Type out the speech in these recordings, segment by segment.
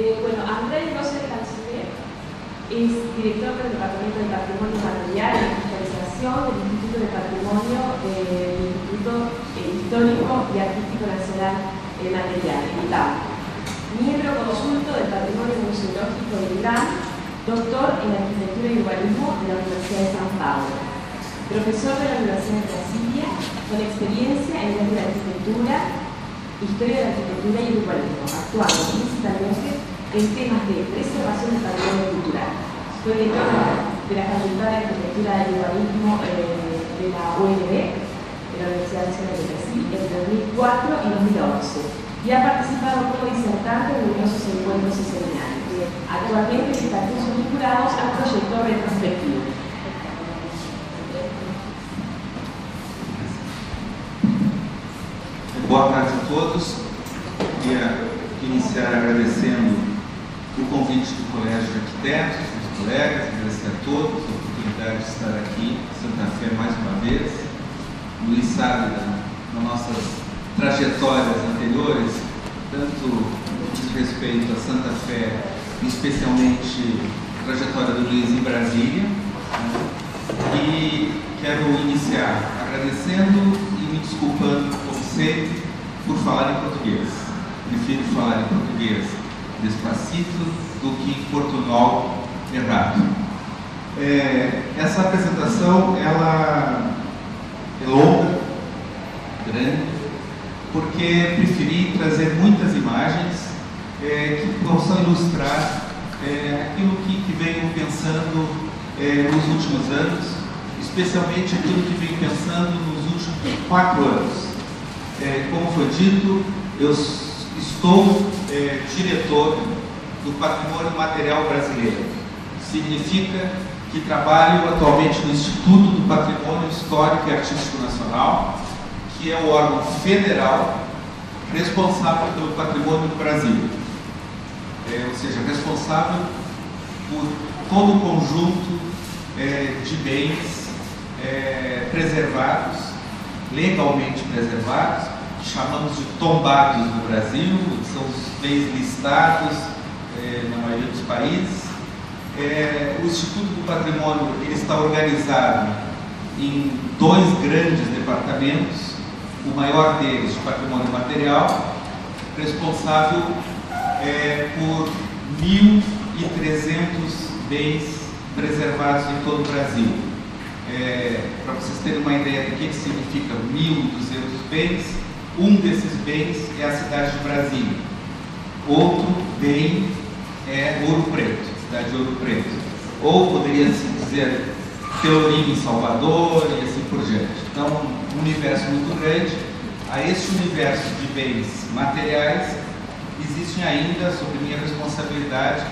Bueno, Andrés Rosel Canciller es director del Departamento de Patrimonio Material y Digitalización del Instituto de Patrimonio del Instituto Histórico y Artístico Nacional Material, el IPAM. Miembro consulto del Patrimonio Museológico del IPAM, doctor en Arquitectura y Urbanismo de la Universidad de San Paulo. Profesor de la Universidad de Brasilia, con experiencia en el área de arquitectura, historia de la arquitectura y urbanismo, actuando principalmente en temas de preservación del patrimonio cultural. Fue director de la Facultad de Arquitectura y Urbanismo de la UNB, de la Universidad Nacional de Brasil, entre 2004 y 2011, y ha participado como disertante en numerosos encuentros y seminarios. Actualmente está vinculados al proyecto retrospectivo. Boa tarde a todos. Queria iniciar agradecendo o convite do Colégio de Arquitetos, dos colegas, agradecer a todos a oportunidade de estar aqui em Santa Fé mais uma vez. Luiz sabe das nossas trajetórias anteriores, tanto no que diz respeito a Santa Fé, especialmente a trajetória do Luiz em Brasília. E quero iniciar agradecendo e me desculpando, como sempre, por falar em português. Prefiro falar em português despacito do que em portunhol errado. Essa apresentação ela é longa, grande, porque preferi trazer muitas imagens que possam ilustrar aquilo que venho pensando nos últimos anos, especialmente aquilo que venho pensando nos últimos 4 anos. Como foi dito, eu estou diretor do Patrimônio Material Brasileiro. Significa que trabalho atualmente no Instituto do Patrimônio Histórico e Artístico Nacional, que é o órgão federal responsável pelo patrimônio do Brasil. Ou seja, responsável por todo o conjunto de bens preservados, legalmente preservados, que chamamos de tombados no Brasil, que são os bens listados na maioria dos países. O Instituto do Patrimônio ele está organizado em 2 grandes departamentos, o maior deles, de patrimônio material, responsável por 1.300 bens preservados em todo o Brasil. Para vocês terem uma ideia do que significa 1.200 bens, um desses bens é a cidade de Brasília. Outro bem é Ouro Preto, cidade de Ouro Preto. Ou poderia-se dizer Pelourinho em Salvador e assim por diante. Então, um universo muito grande. A este universo de bens materiais, existem ainda, sob minha responsabilidade,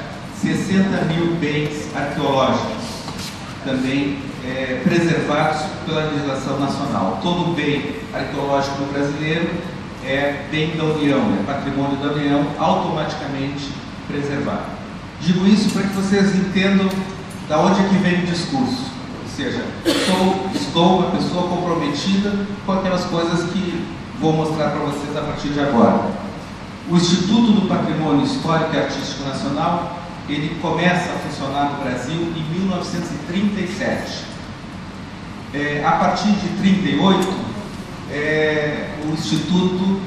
60.000 bens arqueológicos, também preservados pela legislação nacional. Todo bem arqueológico brasileiro é bem da União, é patrimônio da União, automaticamente preservado. Digo isso para que vocês entendam da onde é que vem o discurso. Ou seja, estou uma pessoa comprometida com aquelas coisas que vou mostrar para vocês a partir de agora. O Instituto do Patrimônio Histórico e Artístico Nacional, ele começa a funcionar no Brasil em 1937. A partir de 1938, o Instituto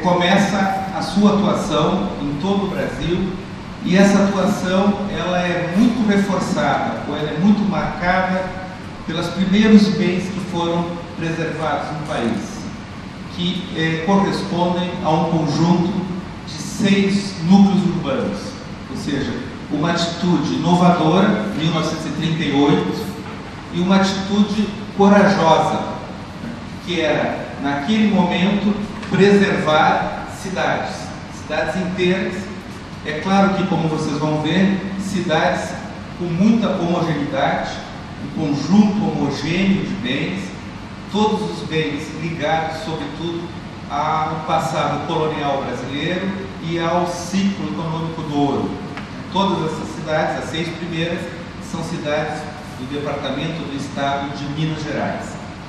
começa a sua atuação em todo o Brasil, e essa atuação ela é muito reforçada, ou ela é muito marcada pelos primeiros bens que foram preservados no país, que correspondem a um conjunto de 6 núcleos urbanos, ou seja, uma atitude inovadora, 1938, e uma atitude corajosa, que era, naquele momento, preservar cidades inteiras. É claro que, como vocês vão ver, cidades com muita homogeneidade, um conjunto homogêneo de bens, todos os bens ligados, sobretudo, ao passado colonial brasileiro e ao ciclo econômico do ouro. Todas essas cidades, as 6 primeiras, são cidades do departamento do estado de Minas Gerais.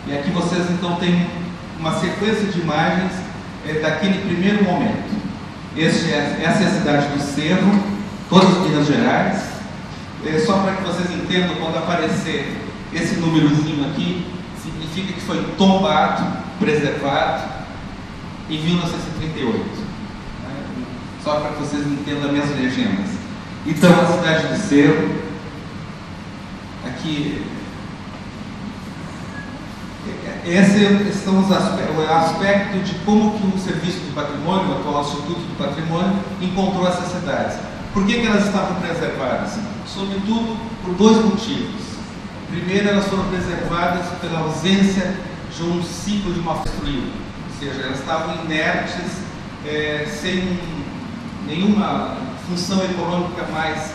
E aqui vocês então têm uma sequência de imagens daquele primeiro momento. Essa é a cidade do Cerro, todas as Minas Gerais. Só para que vocês entendam, quando aparecer esse númerozinho aqui, significa que foi tombado, preservado em 1938. Só para que vocês entendam as minhas legendas. Então, a cidade do Cerro, aqui, esse são o aspecto de como que o Serviço do Patrimônio, o atual Instituto do Patrimônio, encontrou essas cidades. Por que elas estavam preservadas? Sobretudo por dois motivos. Primeiro, elas foram preservadas pela ausência de um ciclo de uma destruição, ou seja, elas estavam inertes, sem nenhuma função econômica mais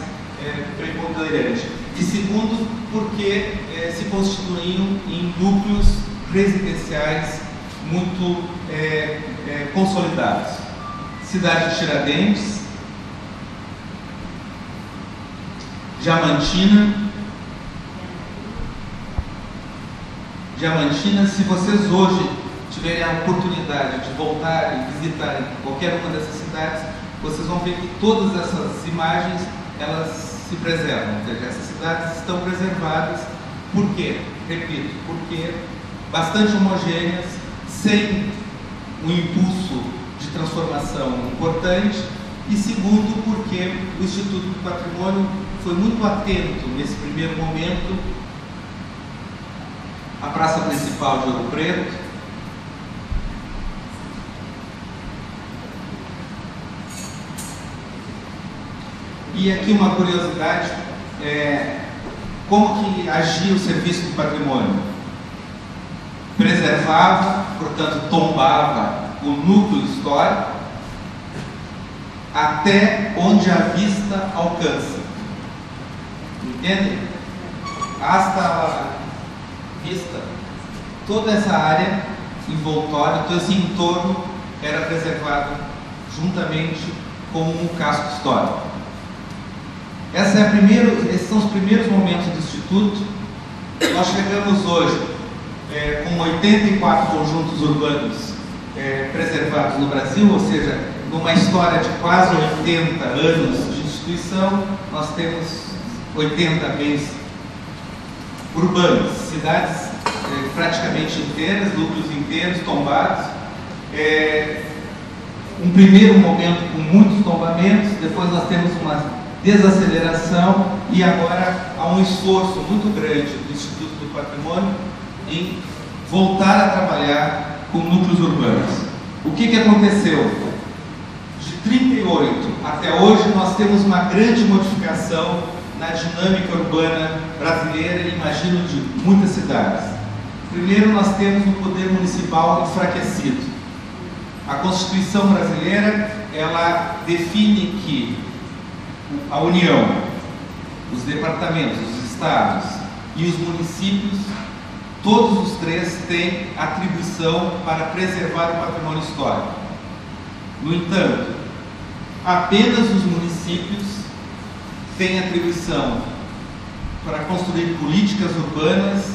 preponderante. E segundo, porque se constituíam em núcleos residenciais muito consolidados. Cidade de Tiradentes, Diamantina, se vocês hoje tiverem a oportunidade de voltarem e visitarem qualquer uma dessas cidades, vocês vão ver que todas essas imagens, elas se preservam. Ou seja, essas cidades estão preservadas. Por quê? Repito, porque bastante homogêneas, sem um impulso de transformação importante, e segundo, porque o Instituto do Patrimônio foi muito atento nesse primeiro momento à praça principal de Ouro Preto, e aqui uma curiosidade, como que agia o Serviço do Patrimônio? Preservava, portanto tombava o núcleo histórico até onde a vista alcança. Entendem? Hasta a vista. Toda essa área envoltória, todo esse entorno era preservado juntamente com o casco histórico. Esses são os primeiros momentos do Instituto. Nós chegamos hoje com 84 conjuntos urbanos preservados no Brasil, ou seja, numa história de quase 80 anos de instituição, nós temos 80 bens urbanos, cidades praticamente inteiras, núcleos inteiros, tombados. Um primeiro momento com muitos tombamentos, depois nós temos uma desaceleração e agora há um esforço muito grande do Instituto do Patrimônio em voltar a trabalhar com núcleos urbanos. O que aconteceu? De 38 até hoje nós temos uma grande modificação na dinâmica urbana brasileira e imagino de muitas cidades. Primeiro, nós temos um poder municipal enfraquecido. A Constituição brasileira, ela define que a União, os departamentos, os estados e os municípios, todos os três têm atribuição para preservar o patrimônio histórico. No entanto, apenas os municípios têm atribuição para construir políticas urbanas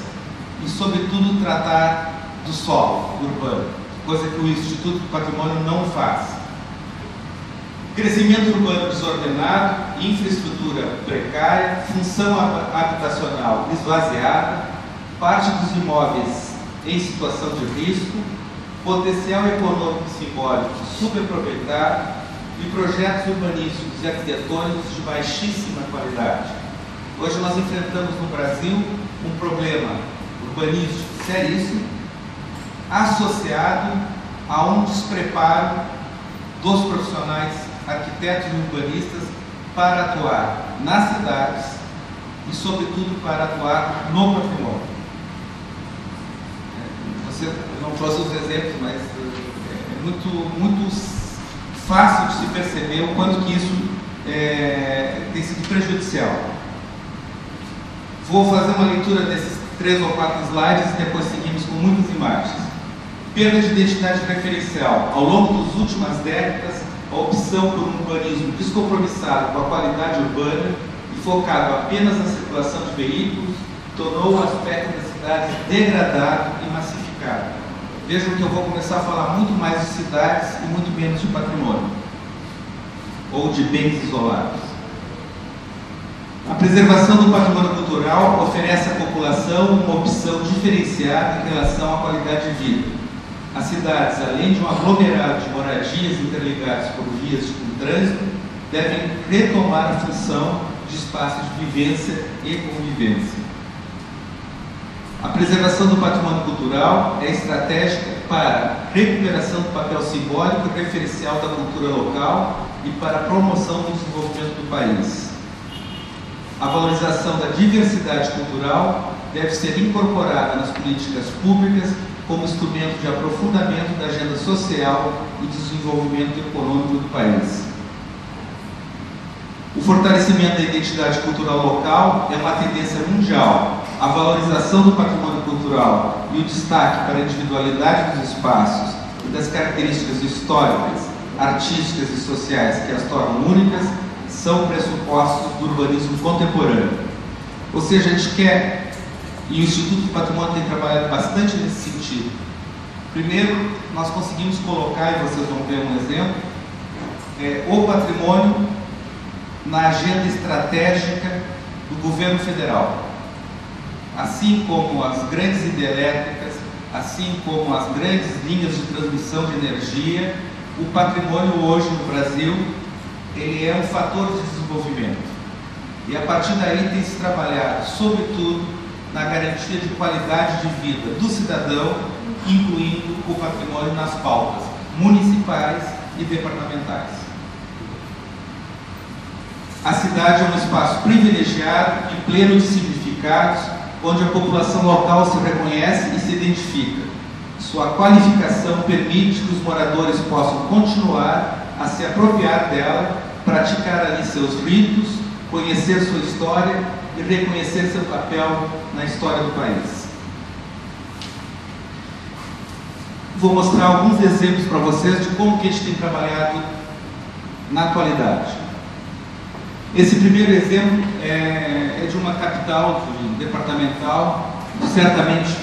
e, sobretudo, tratar do solo urbano, coisa que o Instituto do Patrimônio não faz. Crescimento urbano desordenado, infraestrutura precária, função habitacional esvaziada, parte dos imóveis em situação de risco, potencial econômico e simbólico subaproveitado e projetos urbanísticos e arquitetônicos de baixíssima qualidade. Hoje nós enfrentamos no Brasil um problema urbanístico seríssimo, associado a um despreparo dos profissionais arquitetos e urbanistas para atuar nas cidades e, sobretudo, para atuar no patrimônio. Você não trouxe os exemplos, mas é muito fácil de se perceber o quanto que isso tem sido prejudicial. Vou fazer uma leitura desses 3 ou 4 slides e depois seguimos com muitas imagens. Perda de identidade referencial. Ao longo das últimas décadas, a opção por um urbanismo descompromissado com a qualidade urbana e focado apenas na circulação de veículos tornou o aspecto das cidades degradado e massificado. Vejam que eu vou começar a falar muito mais de cidades e muito menos de patrimônio. ou de bens isolados. A preservação do patrimônio cultural oferece à população uma opção diferenciada em relação à qualidade de vida. As cidades, além de um aglomerado de moradias interligadas por vias de trânsito, devem retomar a função de espaço de vivência e convivência. A preservação do patrimônio cultural é estratégica para a recuperação do papel simbólico e referencial da cultura local e para a promoção do desenvolvimento do país. A valorização da diversidade cultural deve ser incorporada nas políticas públicas como instrumento de aprofundamento da agenda social e desenvolvimento econômico do país. O fortalecimento da identidade cultural local é uma tendência mundial. A valorização do patrimônio cultural e o destaque para a individualidade dos espaços e das características históricas, artísticas e sociais que as tornam únicas são pressupostos do urbanismo contemporâneo. Ou seja, a gente quer, e o Instituto do Patrimônio tem trabalhado bastante nesse sentido. Primeiro, nós conseguimos colocar, e vocês vão ver um exemplo, o patrimônio na agenda estratégica do governo federal. Assim como as grandes hidrelétricas, assim como as grandes linhas de transmissão de energia, o patrimônio hoje no Brasil, ele é um fator de desenvolvimento. E a partir daí tem se trabalhado, sobretudo, na garantia de qualidade de vida do cidadão, incluindo o patrimônio nas pautas municipais e departamentais. A cidade é um espaço privilegiado e pleno de significados, onde a população local se reconhece e se identifica. Sua qualificação permite que os moradores possam continuar a se apropriar dela, praticar ali seus ritos, conhecer sua história e reconhecer seu papel na história do país. Vou mostrar alguns exemplos para vocês de como que a gente tem trabalhado na atualidade. Esse primeiro exemplo é de uma capital departamental, certamente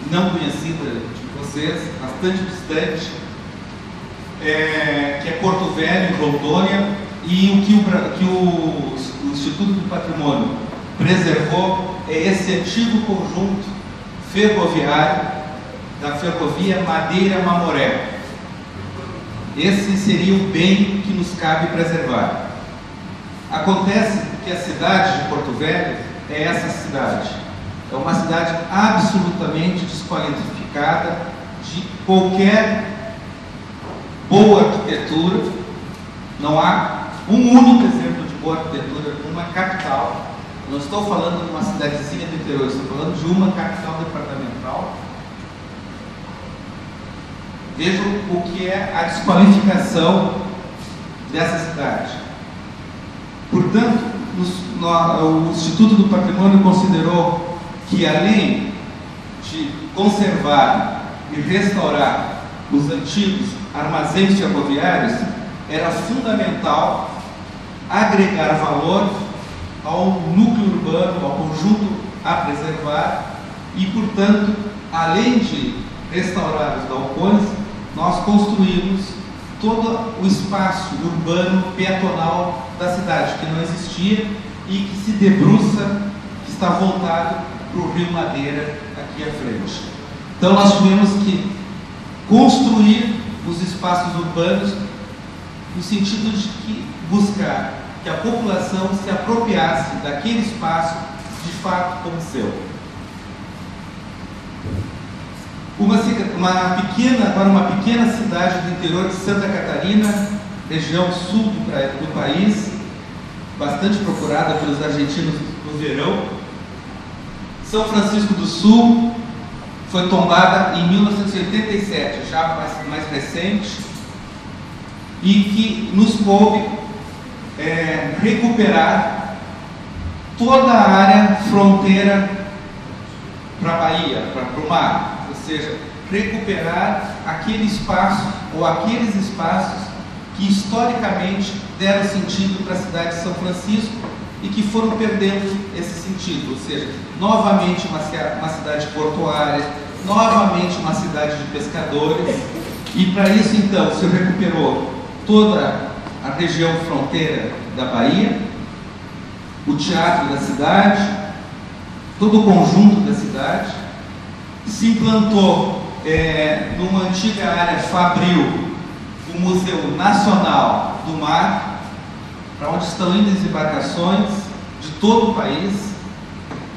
não conhecida de vocês, bastante distante, que é Porto Velho, Rondônia, e o que o Instituto do Patrimônio preservou é esse antigo conjunto ferroviário da ferrovia Madeira-Mamoré. Esse seria o bem que nos cabe preservar. Acontece que a cidade de Porto Velho é essa cidade. É uma cidade absolutamente desqualificada de qualquer boa arquitetura. Não há um único exemplo de boa arquitetura numa capital. Não estou falando de uma cidadezinha do interior, estou falando de uma capital departamental. Vejam o que é a desqualificação dessa cidade. Portanto, o Instituto do Patrimônio considerou que, além de conservar e restaurar os antigos armazéns ferroviários, era fundamental agregar valor ao núcleo urbano, ao conjunto a preservar e, portanto, além de restaurar os galpões, nós construímos todo o espaço urbano peatonal da cidade, que não existia e que se debruça, que está voltado para o Rio Madeira aqui à frente. Então nós tivemos que construir os espaços urbanos no sentido de que buscar que a população se apropriasse daquele espaço de fato como seu. Uma pequena cidade do interior de Santa Catarina, região sul do país, bastante procurada pelos argentinos no verão. São Francisco do Sul foi tombada em 1987, já mais recente, e que nos coube recuperar toda a área fronteira para a Bahia, para o mar. Ou seja, recuperar aquele espaço ou aqueles espaços que historicamente deram sentido para a cidade de São Francisco e que foram perdendo esse sentido. Ou seja, novamente uma cidade portuária, novamente uma cidade de pescadores, e para isso então se recuperou toda a região fronteira da Bahia, o teatro da cidade, todo o conjunto da cidade. Se implantou numa antiga área fabril o Museu Nacional do Mar, para onde estão indo as embarcações de todo o país,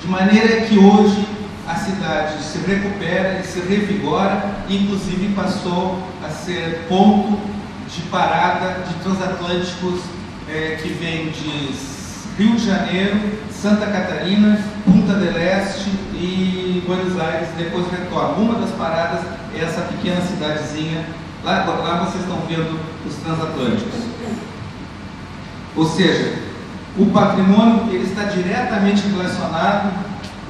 de maneira que hoje a cidade se recupera e se revigora, inclusive passou a ser ponto de parada de transatlânticos que vêm de Rio de Janeiro, Santa Catarina, Punta del Este e Buenos Aires, depois retorna. Uma das paradas é essa pequena cidadezinha, lá vocês estão vendo os transatlânticos. Ou seja, o patrimônio ele está diretamente relacionado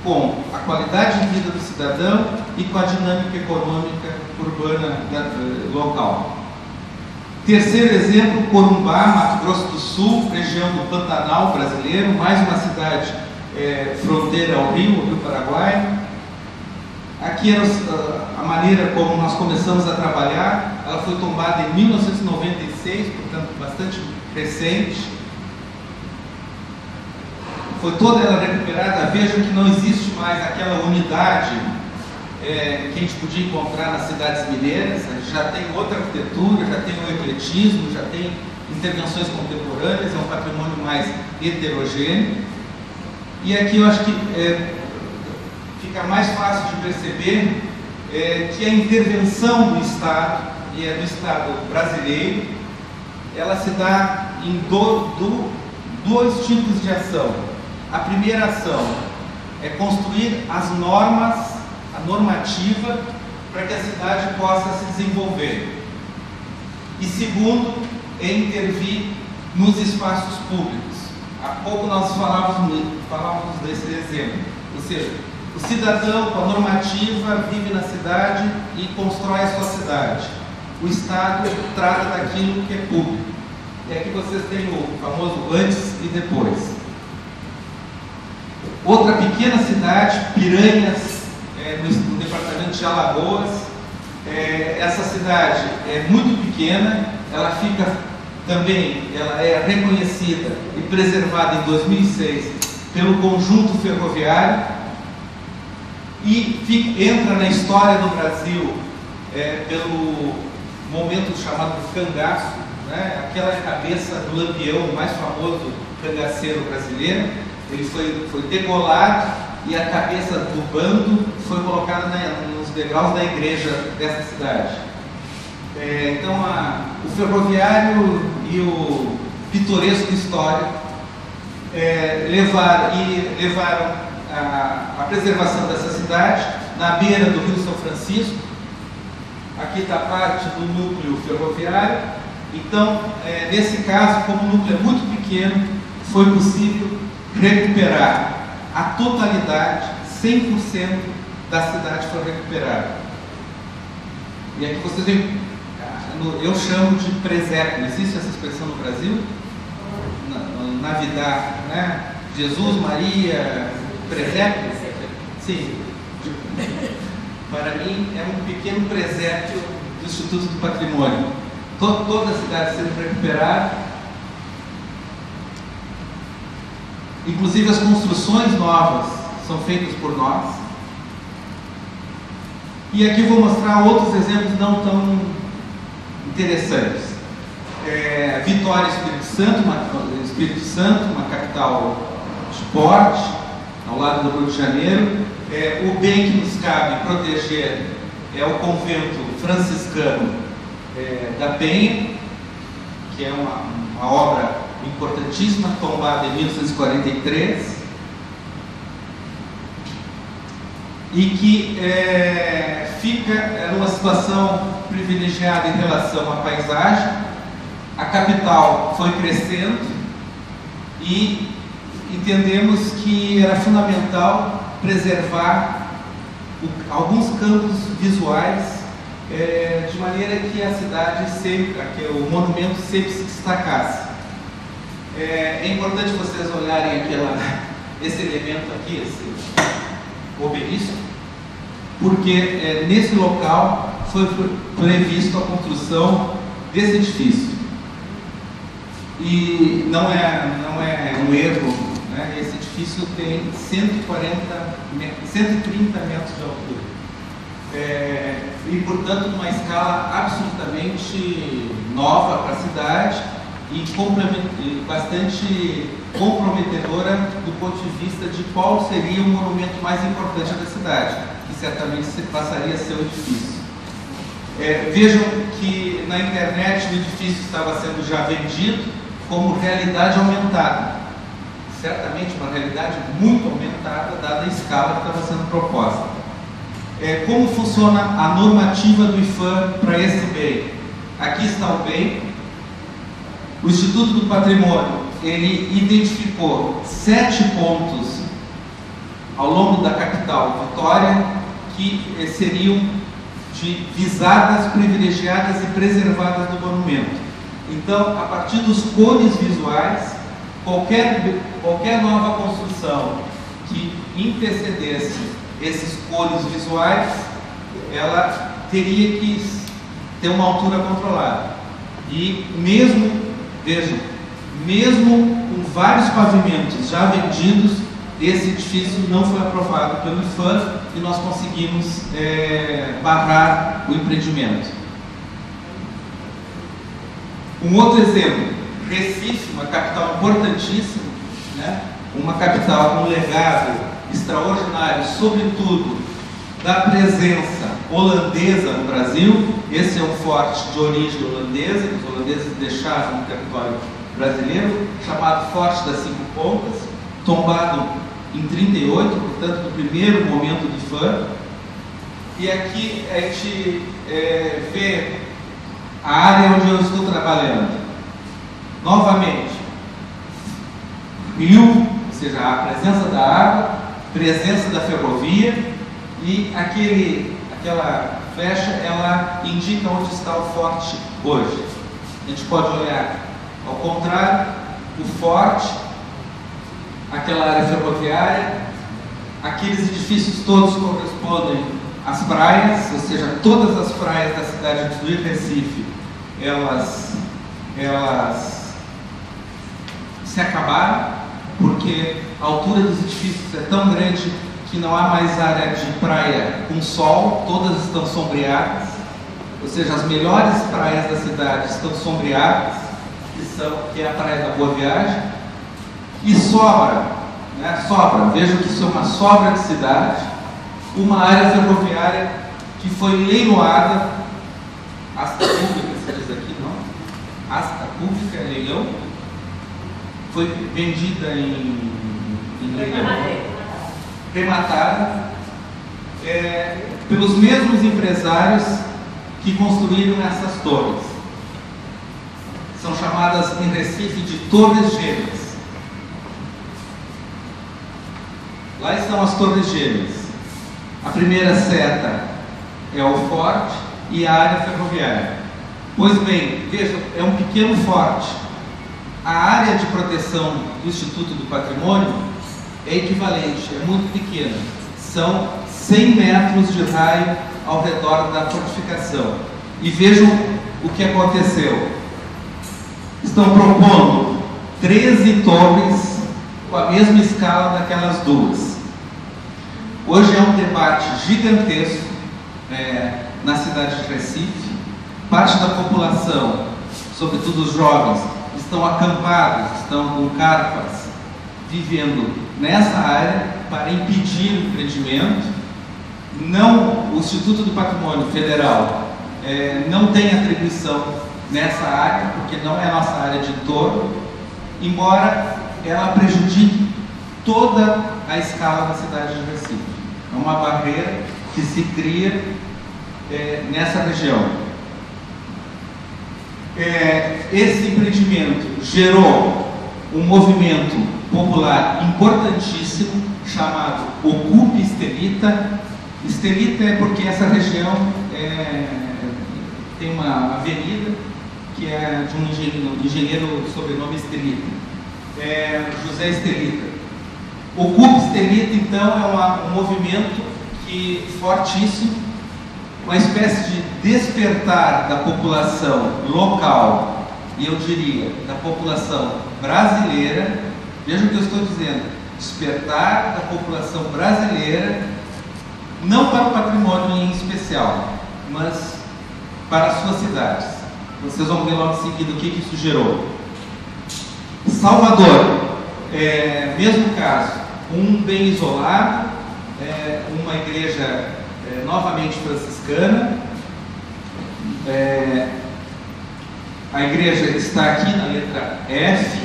com a qualidade de vida do cidadão e com a dinâmica econômica urbana local. Terceiro exemplo, Corumbá, Mato Grosso do Sul, região do Pantanal brasileiro, mais uma cidade fronteira ao Rio Paraguai. Aqui era a maneira como nós começamos a trabalhar. Ela foi tombada em 1996, portanto bastante recente. Foi toda ela recuperada. Vejam que não existe mais aquela unidade que a gente podia encontrar nas cidades mineiras. A gente já tem outra arquitetura, já tem o ecletismo, já tem intervenções contemporâneas, é um patrimônio mais heterogêneo. E aqui eu acho que fica mais fácil de perceber que a intervenção do Estado, e é do Estado brasileiro, ela se dá em dois tipos de ação. A primeira ação é construir as normas, a normativa, para que a cidade possa se desenvolver. E segundo, é intervir nos espaços públicos. Há pouco nós falávamos desse exemplo. Ou seja, o cidadão com a normativa vive na cidade e constrói a sua cidade. O Estado trata daquilo que é público. E aqui vocês têm o famoso antes e depois. Outra pequena cidade, Piranhas, no departamento de Alagoas. Essa cidade é muito pequena, ela é reconhecida e preservada em 2006 pelo conjunto ferroviário e entra na história do Brasil pelo momento chamado de cangaço, né? Aquela cabeça do Lampião, o mais famoso cangaceiro brasileiro. Ele foi degolado e a cabeça do bando foi colocada nos degraus da igreja dessa cidade. Então o ferroviário e o pitoresco histórico levaram a preservação dessa cidade na beira do Rio São Francisco. Aqui está parte do núcleo ferroviário. Então, nesse caso, como o núcleo é muito pequeno, foi possível recuperar a totalidade, 100% da cidade foi recuperada. E aqui vocês veem, eu chamo de presépio. Existe essa expressão no Brasil? Navidad, né? Jesus, Maria, presépio? Sim. Para mim é um pequeno presépio do Instituto do Patrimônio. Toda a cidade sendo recuperada. Inclusive as construções novas são feitas por nós. E aqui eu vou mostrar outros exemplos não tão interessantes. Vitória, Espírito Santo, uma capital de porte, ao lado do Rio de Janeiro. O bem que nos cabe proteger é o convento franciscano da Penha, que é uma obra importantíssima, tombada em 1943, e que fica numa situação privilegiada em relação à paisagem. A capital foi crescendo e entendemos que era fundamental preservar alguns campos visuais de maneira que a cidade sempre, que o monumento sempre se destacasse. É importante vocês olharem esse elemento aqui, esse obelisco, porque nesse local foi previsto a construção desse edifício. E não é um erro, né? Esse edifício tem 130 metros de altura. E, portanto, uma escala absolutamente nova para a cidade e bastante comprometedora do ponto de vista de qual seria o monumento mais importante da cidade, que certamente passaria a ser o edifício. Vejam que na internet o edifício estava sendo já vendido como realidade aumentada. Certamente uma realidade muito aumentada, dada a escala que estava sendo proposta. Como funciona a normativa do IPHAN para esse bem? Aqui está o bem. O Instituto do Patrimônio, ele identificou 7 pontos ao longo da capital, Vitória, que seriam de visadas, privilegiadas e preservadas do monumento. Então, a partir dos cones visuais, qualquer nova construção que intercedesse esses cones visuais, ela teria que ter uma altura controlada. E vejam, mesmo com vários pavimentos já vendidos, esse edifício não foi aprovado pelo IPHAN e nós conseguimos barrar o empreendimento. Um outro exemplo, Recife, uma capital importantíssima, né? Uma capital com um legado extraordinário, sobretudo da presença holandesa no Brasil. Esse é um forte de origem holandesa, que os holandeses deixaram no território brasileiro, chamado Forte das Cinco Pontas, tombado em 38, portanto, no primeiro momento do IPHAN. E aqui a gente vê a área onde eu estou trabalhando. Novamente, rio, ou seja, a presença da água, presença da ferrovia, e aquela flecha, ela indica onde está o forte hoje. A gente pode olhar ao contrário, o forte, aquela área ferroviária, aqueles edifícios todos correspondem às praias, ou seja, todas as praias da cidade de Recife, elas se acabaram, porque a altura dos edifícios é tão grande que não há mais área de praia com sol, todas estão sombreadas, ou seja, as melhores praias da cidade estão sombreadas, que é a Praia da Boa Viagem, e sobra, vejam que isso é uma sobra de cidade, uma área ferroviária que foi leiloada, asta pública, se diz aqui, não? Asta pública, leilão, foi vendida em leilão, rematada, pelos mesmos empresários que construíram essas torres. São chamadas em Recife de Torres Gêmeas. Lá estão as Torres Gêmeas. A primeira seta é o forte e a área ferroviária. Pois bem, vejam, é um pequeno forte. A área de proteção do Instituto do Patrimônio é equivalente, é muito pequena. São 100 metros de raio ao redor da fortificação. E vejam o que aconteceu. Estão propondo 13 torres com a mesma escala daquelas duas. Hoje é um debate gigantesco na cidade de Recife. Parte da população, sobretudo os jovens, estão acampados, estão com carpas, vivendo nessa área para impedir o empreendimento. O Instituto do Patrimônio Federal não tem atribuição nessa área, porque não é a nossa área de entorno, embora ela prejudique toda a escala da cidade de Recife. É uma barreira que se cria nessa região. Esse empreendimento gerou um movimento popular importantíssimo chamado Ocupe Estelita. Estelita é porque essa região tem uma avenida que é de um engenheiro sobrenome Estelita, José Estelita. Ocupe Estelita, então, é um movimento fortíssimo, uma espécie de despertar da população local e eu diria da população brasileira. Veja o que eu estou dizendo: despertar da população brasileira, não para o patrimônio em especial, mas para as suas cidades. Vocês vão ver logo em seguida o que isso gerou. Salvador, mesmo caso, um bem isolado, uma igreja novamente franciscana. A igreja está aqui na letra F.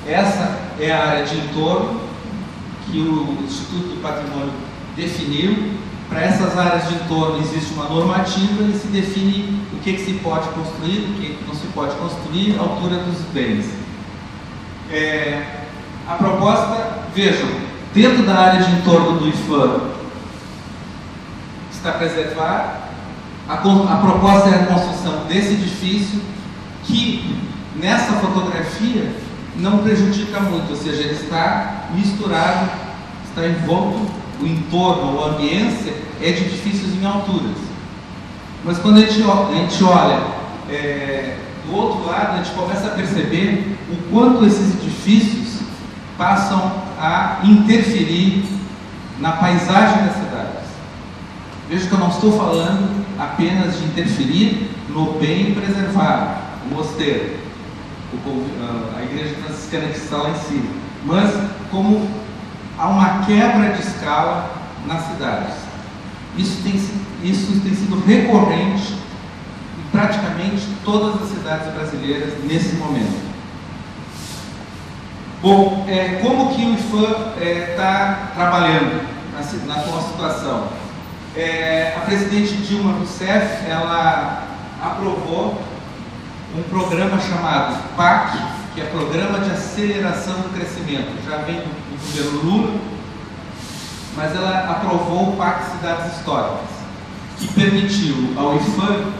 Essa é a área de entorno que o Instituto do Patrimônio definiu. Para essas áreas de entorno existe uma normativa e se define o que se pode construir, o que não se pode construir, a altura dos bens. A proposta, vejam, dentro da área de entorno do IPHAN está preservada. A proposta é a construção desse edifício que, nessa fotografia, não prejudica muito, ou seja, ele está misturado, está envolto. O entorno, a ambiência é de edifícios em alturas. Mas quando a gente olha do outro lado, a gente começa a perceber o quanto esses edifícios passam a interferir na paisagem das cidades. Veja que eu não estou falando apenas de interferir no bem preservado, o mosteiro, a igreja franciscana que está lá em cima, mas como há uma quebra de escala nas cidades. Isso tem sido recorrente em praticamente todas as cidades brasileiras nesse momento. Bom, como que o IPHAN está trabalhando na atual situação? A presidente Dilma Rousseff, ela aprovou um programa chamado PAC, que é Programa de Aceleração do Crescimento. Já vem do governo Lula, mas ela aprovou o Pacto Cidades Históricas, que permitiu ao IPHAN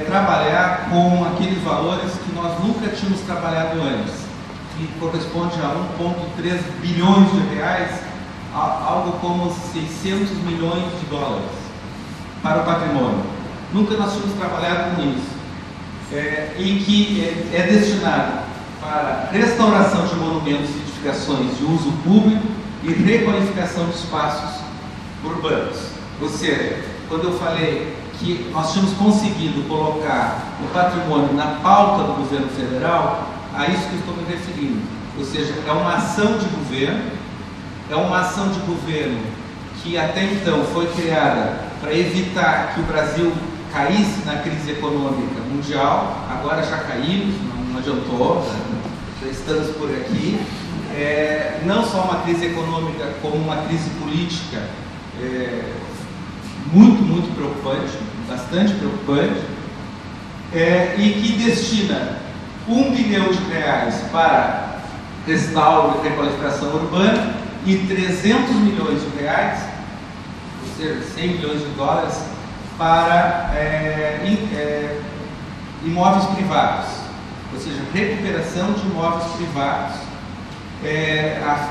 trabalhar com aqueles valores que nós nunca tínhamos trabalhado antes, que corresponde a 1,3 bilhões de reais, algo como 600 milhões de dólares para o patrimônio. Nunca nós tínhamos trabalhado com isso. E que é destinado para restauração de monumentos e edificações de uso público e requalificação de espaços urbanos. Ou seja, quando eu falei que nós tínhamos conseguido colocar o patrimônio na pauta do governo federal, a isso que eu estou me referindo. Ou seja, é uma ação de governo, que até então foi criada para evitar que o Brasil caísse na crise econômica mundial. Agora já caímos, não adiantou, já estamos por aqui. Não só uma crise econômica, como uma crise política muito preocupante, bastante preocupante, e que destina 1 bilhão de reais para restauro e requalificação urbana e 300 milhões de reais, ou seja, 100 milhões de dólares, para imóveis privados, ou seja, recuperação de imóveis privados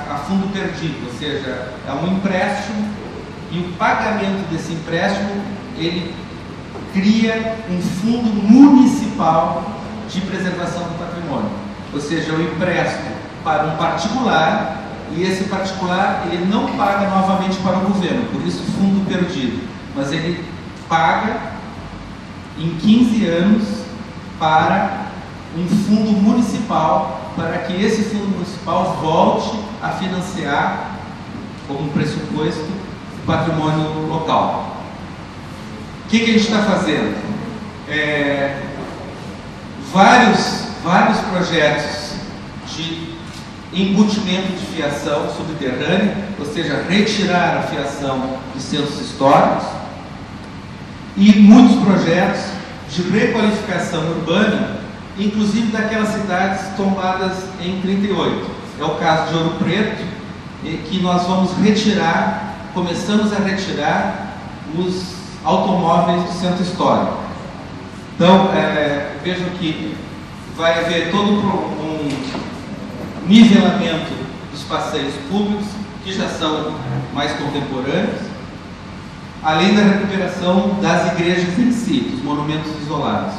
a fundo perdido, ou seja, é um empréstimo e o pagamento desse empréstimo ele cria um fundo municipal de preservação do patrimônio, ou seja, eu empresto para um particular e esse particular ele não paga novamente para o governo, por isso fundo perdido, mas ele paga em 15 anos para um fundo municipal, para que esse fundo municipal volte a financiar, como pressuposto, o patrimônio local. O que a gente está fazendo? Vários projetos de embutimento de fiação subterrânea, ou seja, retirar a fiação de centros históricos, e muitos projetos de requalificação urbana, inclusive daquelas cidades tombadas em 38. É o caso de Ouro Preto, que nós vamos começamos a retirar os automóveis do centro histórico. Então, vejam que vai haver todo um nivelamento dos passeios públicos, que já são mais contemporâneos, além da recuperação das igrejas em si, dos monumentos isolados.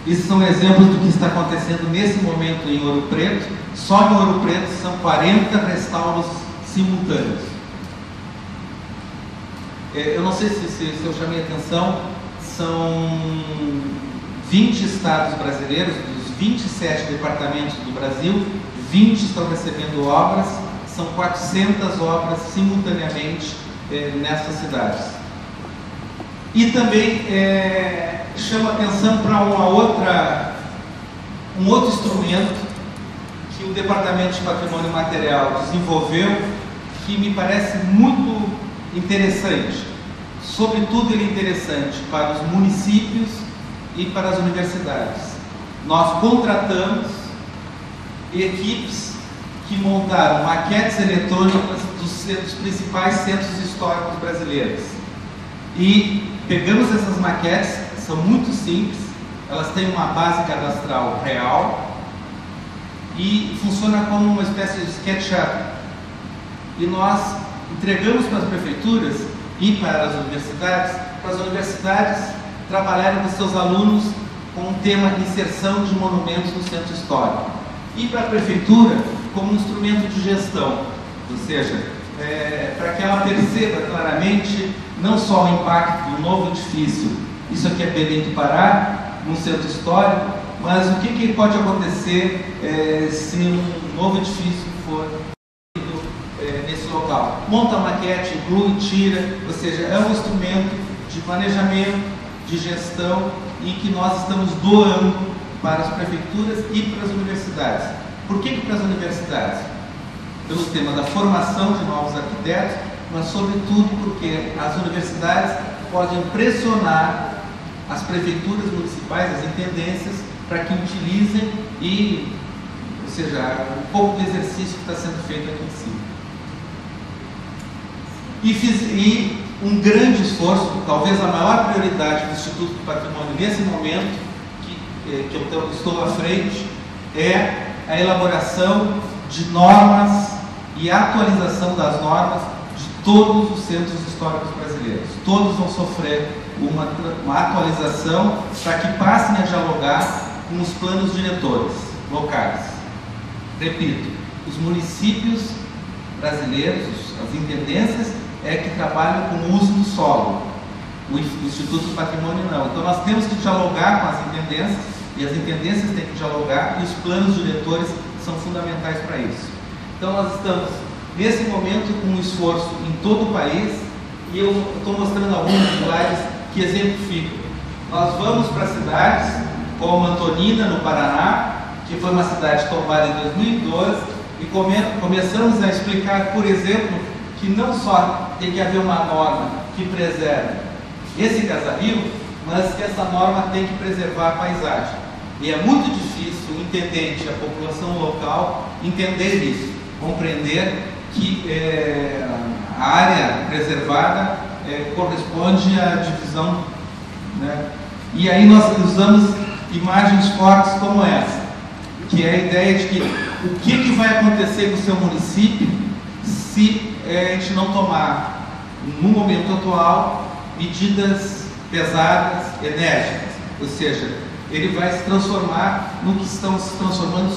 Esses são exemplos do que está acontecendo nesse momento em Ouro Preto. Só em Ouro Preto são 40 restauros simultâneos. Eu não sei se eu chamei a atenção, são 20 estados brasileiros, dos 27 departamentos do Brasil, 20 estão recebendo obras, são 400 obras simultaneamente nessas cidades. E também chama atenção para um outro instrumento que o Departamento de Patrimônio Material desenvolveu, que me parece muito interessante. Sobretudo ele é interessante para os municípios e para as universidades. Nós contratamos equipes que montaram maquetes eletrônicas dos principais centros históricos brasileiros. E pegamos essas maquetes, são muito simples, elas têm uma base cadastral real e funciona como uma espécie de SketchUp. E nós entregamos para as prefeituras e para as universidades trabalharem com seus alunos com o tema inserção de monumentos no centro histórico. E para a prefeitura como um instrumento de gestão, ou seja, para que ela perceba claramente não só o impacto do novo edifício, isso aqui é Belém do Pará, no centro histórico, mas o que pode acontecer se um novo edifício for nesse local. Monta a maquete, inclui, tira, ou seja, é um instrumento de planejamento, de gestão e que nós estamos doando para as prefeituras e para as universidades. Por que para as universidades? Pelo tema da formação de novos arquitetos, mas sobretudo porque as universidades podem pressionar as prefeituras municipais, as intendências, para que utilizem ou seja, um pouco do exercício que está sendo feito aqui em cima. E um grande esforço, talvez a maior prioridade do Instituto do Patrimônio nesse momento, que eu estou à frente, é a elaboração de normas e atualização das normas de todos os centros históricos brasileiros. Todos vão sofrer uma atualização para que passem a dialogar com os planos diretores locais. Repito, os municípios brasileiros, as intendências, que trabalham com o uso do solo. O Instituto do Patrimônio não. Então nós temos que dialogar com as intendências, e as intendências têm que dialogar, e os planos diretores são fundamentais para isso. Então nós estamos, nesse momento, com um esforço em todo o país, e eu estou mostrando alguns slides que exemplificam. Nós vamos para cidades como Antonina, no Paraná, que foi uma cidade tombada em 2012, e começamos a explicar, por exemplo, que não só tem que haver uma norma que preserve esse casaril, mas que essa norma tem que preservar a paisagem. E é muito difícil o intendente, a população local, entender isso, compreender que a área preservada corresponde à divisão, né? E aí nós usamos imagens fortes como essa, que é a ideia de que o que vai acontecer com o seu município se a gente não tomar, no momento atual, medidas pesadas, enérgicas. Ou seja, ele vai se transformar no que estão se transformando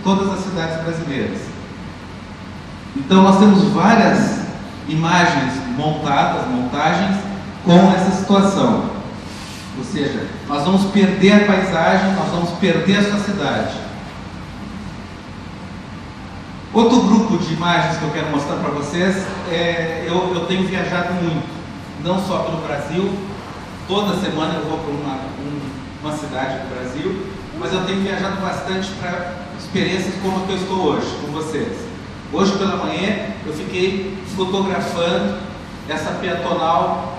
todas as cidades brasileiras. Então nós temos várias imagens montagens com essa situação. Ou seja, nós vamos perder a paisagem, nós vamos perder a sua cidade. Outro grupo de imagens que eu quero mostrar para vocês, eu tenho viajado muito, não só pelo Brasil, toda semana eu vou para uma cidade do Brasil, mas eu tenho viajado bastante para experiências como a que eu estou hoje, com vocês. Hoje pela manhã eu fiquei fotografando essa peatonal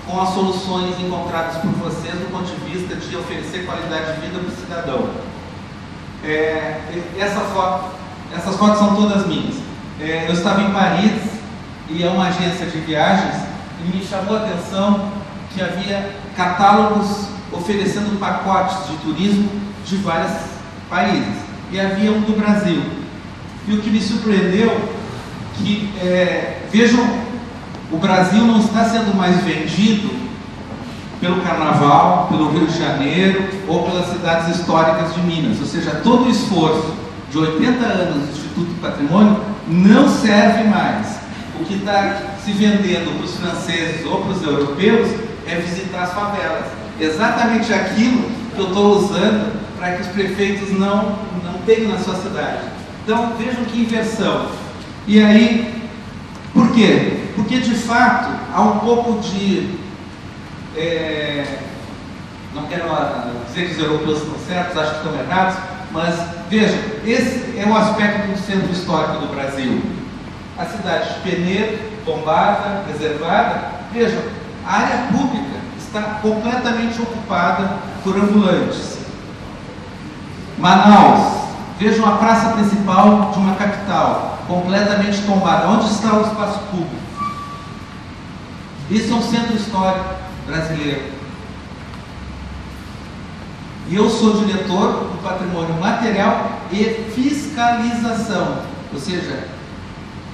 com as soluções encontradas por vocês do ponto de vista de oferecer qualidade de vida para o cidadão. Essas fotos são todas minhas. Eu estava em Paris e é uma agência de viagens e me chamou a atenção que havia catálogos oferecendo pacotes de turismo de vários países e havia um do Brasil. E o que me surpreendeu que, vejam, o Brasil não está sendo mais vendido pelo Carnaval, pelo Rio de Janeiro ou pelas cidades históricas de Minas. Ou seja, todo o esforço de 80 anos do Instituto do Patrimônio não serve mais. O que está se vendendo para os franceses ou para os europeus é visitar as favelas. Exatamente aquilo que eu estou usando para que os prefeitos não tenham na sua cidade. Então, vejam que inversão. E aí, por quê? Porque, de fato, há um pouco de... não quero dizer que os europeus estão certos, acho que estão errados, mas, vejam, esse é o aspecto do centro histórico do Brasil. A cidade de Penedo, tombada, preservada. Vejam, a área pública está completamente ocupada por ambulantes. Manaus, vejam a praça principal de uma capital, completamente tombada. Onde está o espaço público? Isso é um centro histórico brasileiro. E eu sou diretor do patrimônio material e fiscalização, ou seja,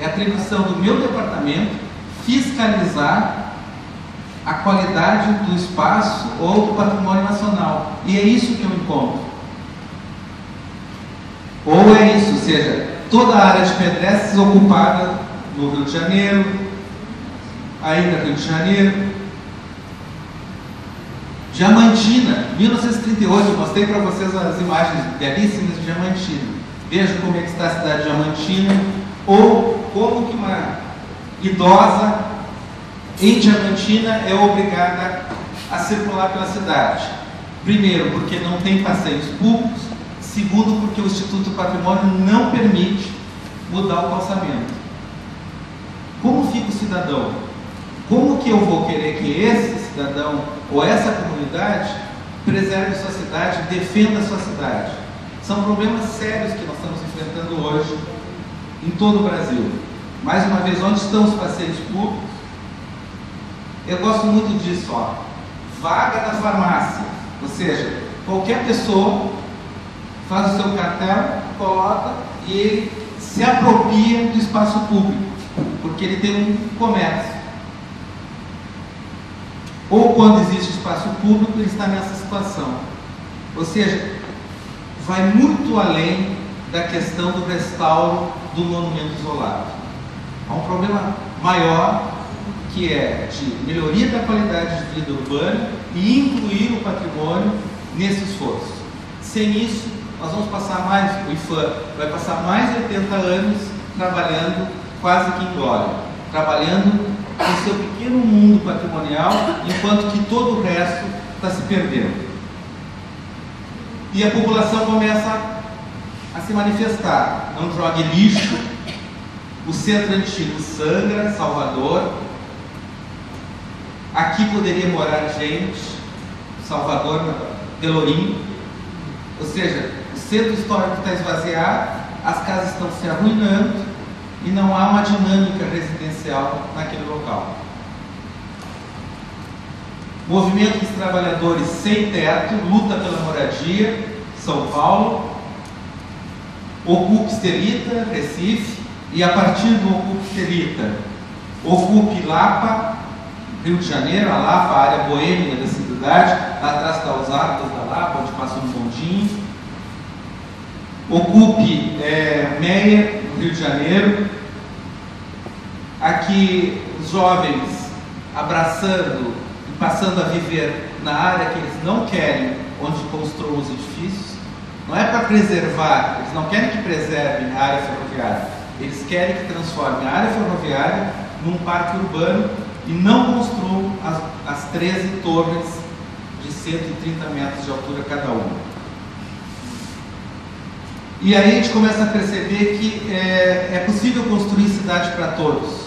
é atribuição do meu departamento fiscalizar a qualidade do espaço ou do patrimônio nacional. E é isso que eu encontro. Ou é isso, ou seja, toda a área de pedestres ocupada no Rio de Janeiro, ainda Rio de Janeiro. Diamantina, 1938, eu mostrei para vocês as imagens belíssimas de Diamantina. Vejam como é que está a cidade de Diamantina, ou como que uma idosa em Diamantina é obrigada a circular pela cidade. Primeiro, porque não tem passeios públicos. Segundo, porque o Instituto do Patrimônio não permite mudar o calçamento. Como fica o cidadão? Como que eu vou querer que esse cidadão ou essa comunidade preserve sua cidade, defenda a sua cidade? São problemas sérios que nós estamos enfrentando hoje em todo o Brasil. Mais uma vez, onde estão os passeios públicos? Eu gosto muito disso, ó. Vaga da farmácia. Ou seja, qualquer pessoa faz o seu cartão, coloca e ele se apropria do espaço público, porque ele tem um comércio. Ou quando existe espaço público, ele está nessa situação. Ou seja, vai muito além da questão do restauro do monumento isolado. Há um problema maior, que é de melhoria da qualidade de vida urbana e incluir o patrimônio nesse esforço. Sem isso, nós vamos passar mais, o IPHAN vai passar mais de 80 anos trabalhando quase que em glória, trabalhando em seu pequeno mundo patrimonial, enquanto que todo o resto está se perdendo. E a população começa a se manifestar. Não jogue lixo. O centro antigo sangra, Salvador. Aqui poderia morar gente, Salvador, Pelourinho. Ou seja, o centro histórico está esvaziado, as casas estão se arruinando e não há uma dinâmica residencial naquele local. Movimento dos trabalhadores sem teto, luta pela moradia, São Paulo. Ocupe Estelita, Recife, e a partir do Ocupe Estelita, Ocupe Lapa, Rio de Janeiro, a Lapa, a área boêmia da cidade, lá atrás está os arcos da Lapa, onde passa um bondinho. Ocupe Meia, no Rio de Janeiro. Aqui os jovens abraçando e passando a viver na área que eles não querem, onde construam os edifícios. Não é para preservar, eles não querem que preservem a área ferroviária, eles querem que transformem a área ferroviária num parque urbano e não construam as 13 torres de 130 metros de altura cada uma. E aí a gente começa a perceber que é possível construir cidade para todos.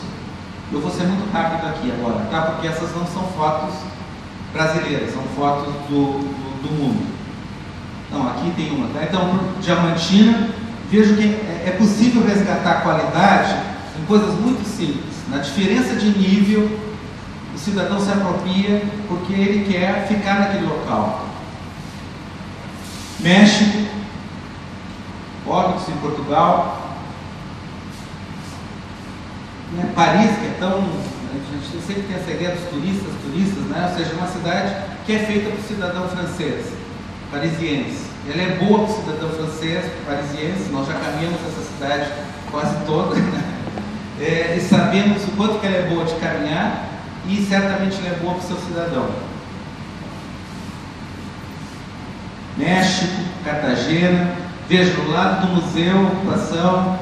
Eu vou ser muito rápido aqui agora, tá? Porque essas não são fotos brasileiras, são fotos do mundo. Não, aqui tem uma, tá? Então, Diamantina, vejo que é possível resgatar qualidade em coisas muito simples. Na diferença de nível, o cidadão se apropria porque ele quer ficar naquele local. México, Óbidos em Portugal, Paris, que é tão A gente sempre tem essa ideia dos turistas, né? Ou seja, uma cidade que é feita para o cidadão francês, parisiense. Ela é boa para o cidadão francês, parisiense, nós já caminhamos essa cidade quase toda, e sabemos o quanto que ela é boa de caminhar e certamente ela é boa para o seu cidadão. México, Cartagena, veja, do lado do museu, ocupação,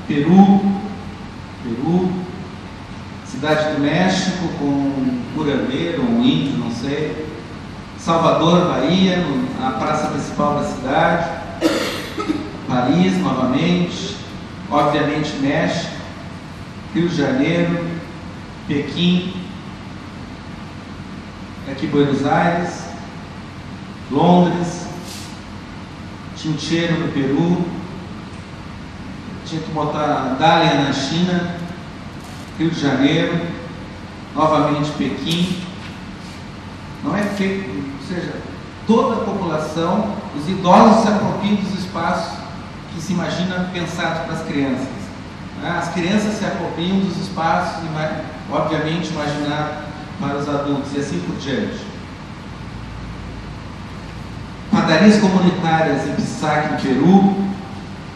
Peru, Cidade do México com um curandeiro, um índio, não sei, Salvador, Bahia, a praça principal da cidade, Paris novamente, obviamente México, Rio de Janeiro, Pequim, aqui Buenos Aires, Londres, Chinchero no Peru, tinha que botar Dália na China, Rio de Janeiro, novamente Pequim. Não é feito, ou seja, toda a população, os idosos se apropriam dos espaços que se imagina pensados para as crianças. As crianças se apropriam dos espaços, obviamente, imaginados para os adultos e assim por diante. Padarias comunitárias em Pisac, no Peru,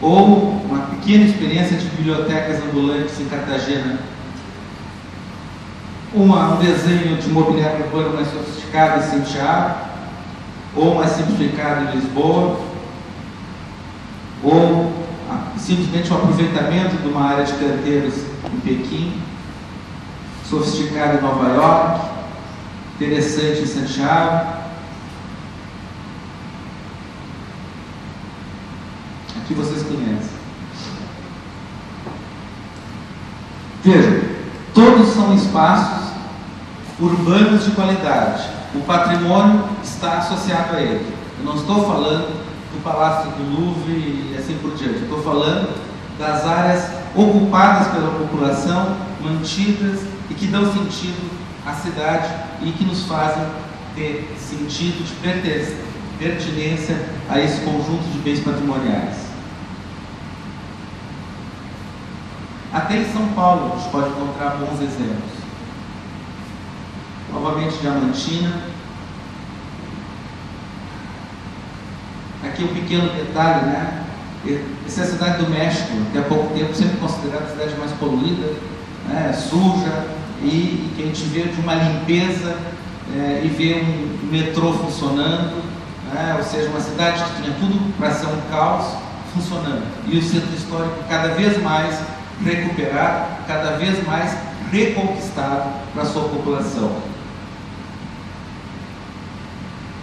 ou uma pequena experiência de bibliotecas ambulantes em Cartagena. Um desenho de mobiliário urbano mais sofisticado em Santiago, ou mais simplificado em Lisboa, ou simplesmente o aproveitamento de uma área de canteiros em Pequim, sofisticado em Nova York, interessante em Santiago. Aqui vocês conhecem. Vejam, todos são espaços urbanos de qualidade. O patrimônio está associado a ele. Eu não estou falando do Palácio do Louvre e assim por diante. Eu estou falando das áreas ocupadas pela população, mantidas e que dão sentido à cidade e que nos fazem ter sentido de pertinência a esse conjunto de bens patrimoniais. Até em São Paulo a gente pode encontrar bons exemplos. Novamente Diamantina. Aqui um pequeno detalhe, né? Essa é a cidade do México, até há pouco tempo sempre considerada a cidade mais poluída, né? Suja, e que a gente vê de uma limpeza e vê um metrô funcionando, né? Ou seja, uma cidade que tinha tudo para ser um caos funcionando. E o centro histórico cada vez mais recuperado, cada vez mais reconquistado para a sua população.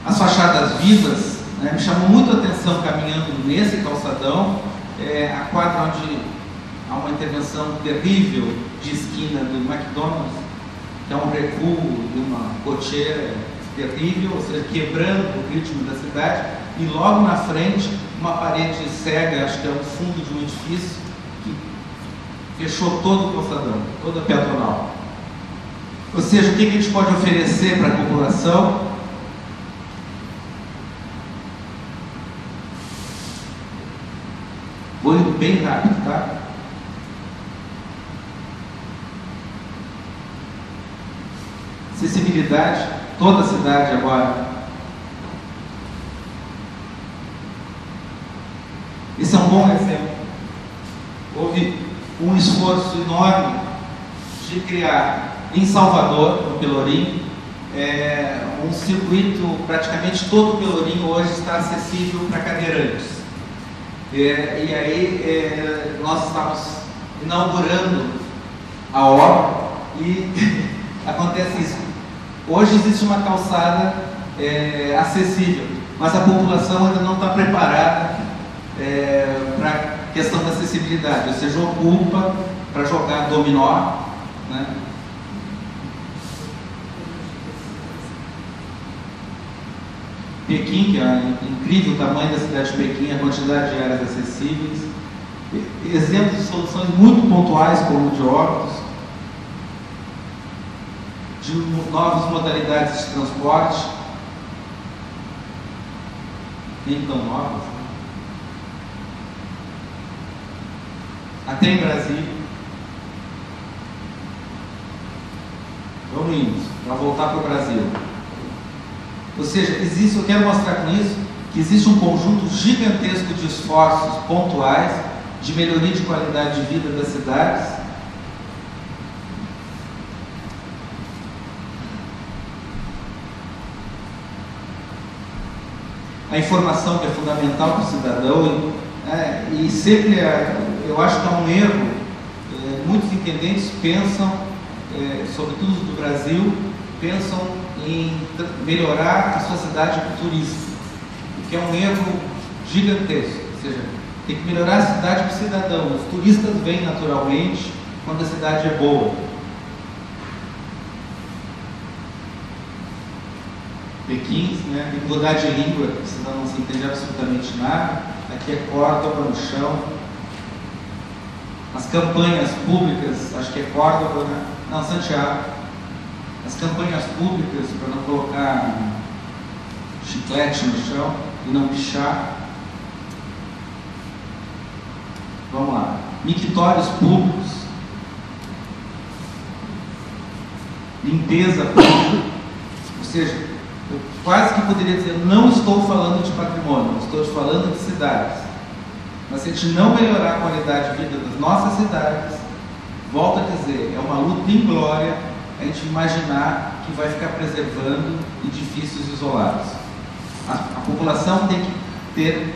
As fachadas vivas, né, me chamou muito a atenção caminhando nesse calçadão, a quadra onde há uma intervenção terrível de esquina do McDonald's, que é um recuo de uma cocheira terrível, ou seja, quebrando o ritmo da cidade, e logo na frente uma parede cega, acho que é o fundo de um edifício, que fechou todo o calçadão, toda a peatonal. Ou seja, o que a gente pode oferecer para a população? Vou indo bem rápido, tá? Acessibilidade, toda a cidade agora. Esse é um bom exemplo. Houve um esforço enorme de criar em Salvador, no Pelourinho, um circuito, praticamente todo o Pelourinho hoje está acessível para cadeirantes. E aí nós estamos inaugurando a obra e acontece isso. Hoje existe uma calçada acessível, mas a população ainda não está preparada para a questão da acessibilidade, ou seja, ocupa para jogar dominó, né? Pequim, que é o incrível tamanho da cidade de Pequim, a quantidade de áreas acessíveis, exemplos de soluções muito pontuais, como o de Hortos, de novas modalidades de transporte, nem tão novas, né? Até em Brasília. vamos indo, para voltar para o Brasil. Ou seja, existe, eu quero mostrar com isso que existe um conjunto gigantesco de esforços pontuais de melhoria de qualidade de vida das cidades, a informação que é fundamental para o cidadão, e sempre eu acho que é um erro, muitos intendentes pensam, sobretudo do Brasil, pensam em melhorar a sua cidade turística, o que é um erro gigantesco. Ou seja, tem que melhorar a cidade para o cidadão. Os turistas vêm naturalmente quando a cidade é boa. Pequim, né? Tem que mudar de língua, senão não se entende absolutamente nada. Aqui é Córdoba no chão. As campanhas públicas, acho que é Córdoba, né? Não, Santiago. As campanhas públicas, para não colocar chiclete no chão e não pichar. Vamos lá. Mictórios públicos. Limpeza pública. Ou seja, eu quase que poderia dizer, não estou falando de patrimônio, estou falando de cidades. Mas se a gente não melhorar a qualidade de vida das nossas cidades, volto a dizer, é uma luta inglória a gente imaginar que vai ficar preservando edifícios isolados. A população tem que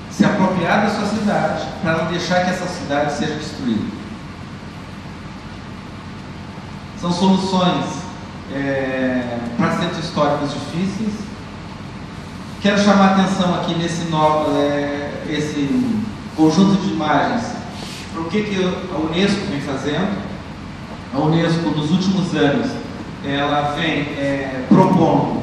se apropriar da sua cidade para não deixar que essa cidade seja destruída. São soluções para centros históricos difíceis. Quero chamar a atenção aqui nesse esse conjunto de imagens para o que a Unesco vem fazendo. A Unesco, nos últimos anos, ela vem propondo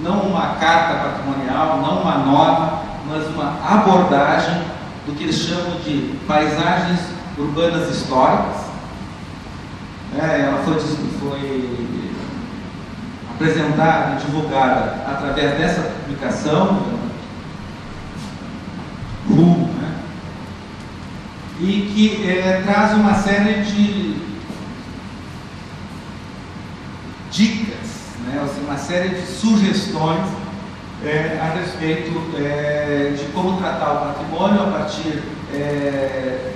não uma carta patrimonial, não uma norma, mas uma abordagem do que eles chamam de paisagens urbanas históricas. Ela foi apresentada e divulgada através dessa publicação, e que traz uma série de dicas, uma série de sugestões a respeito de como tratar o patrimônio, a partir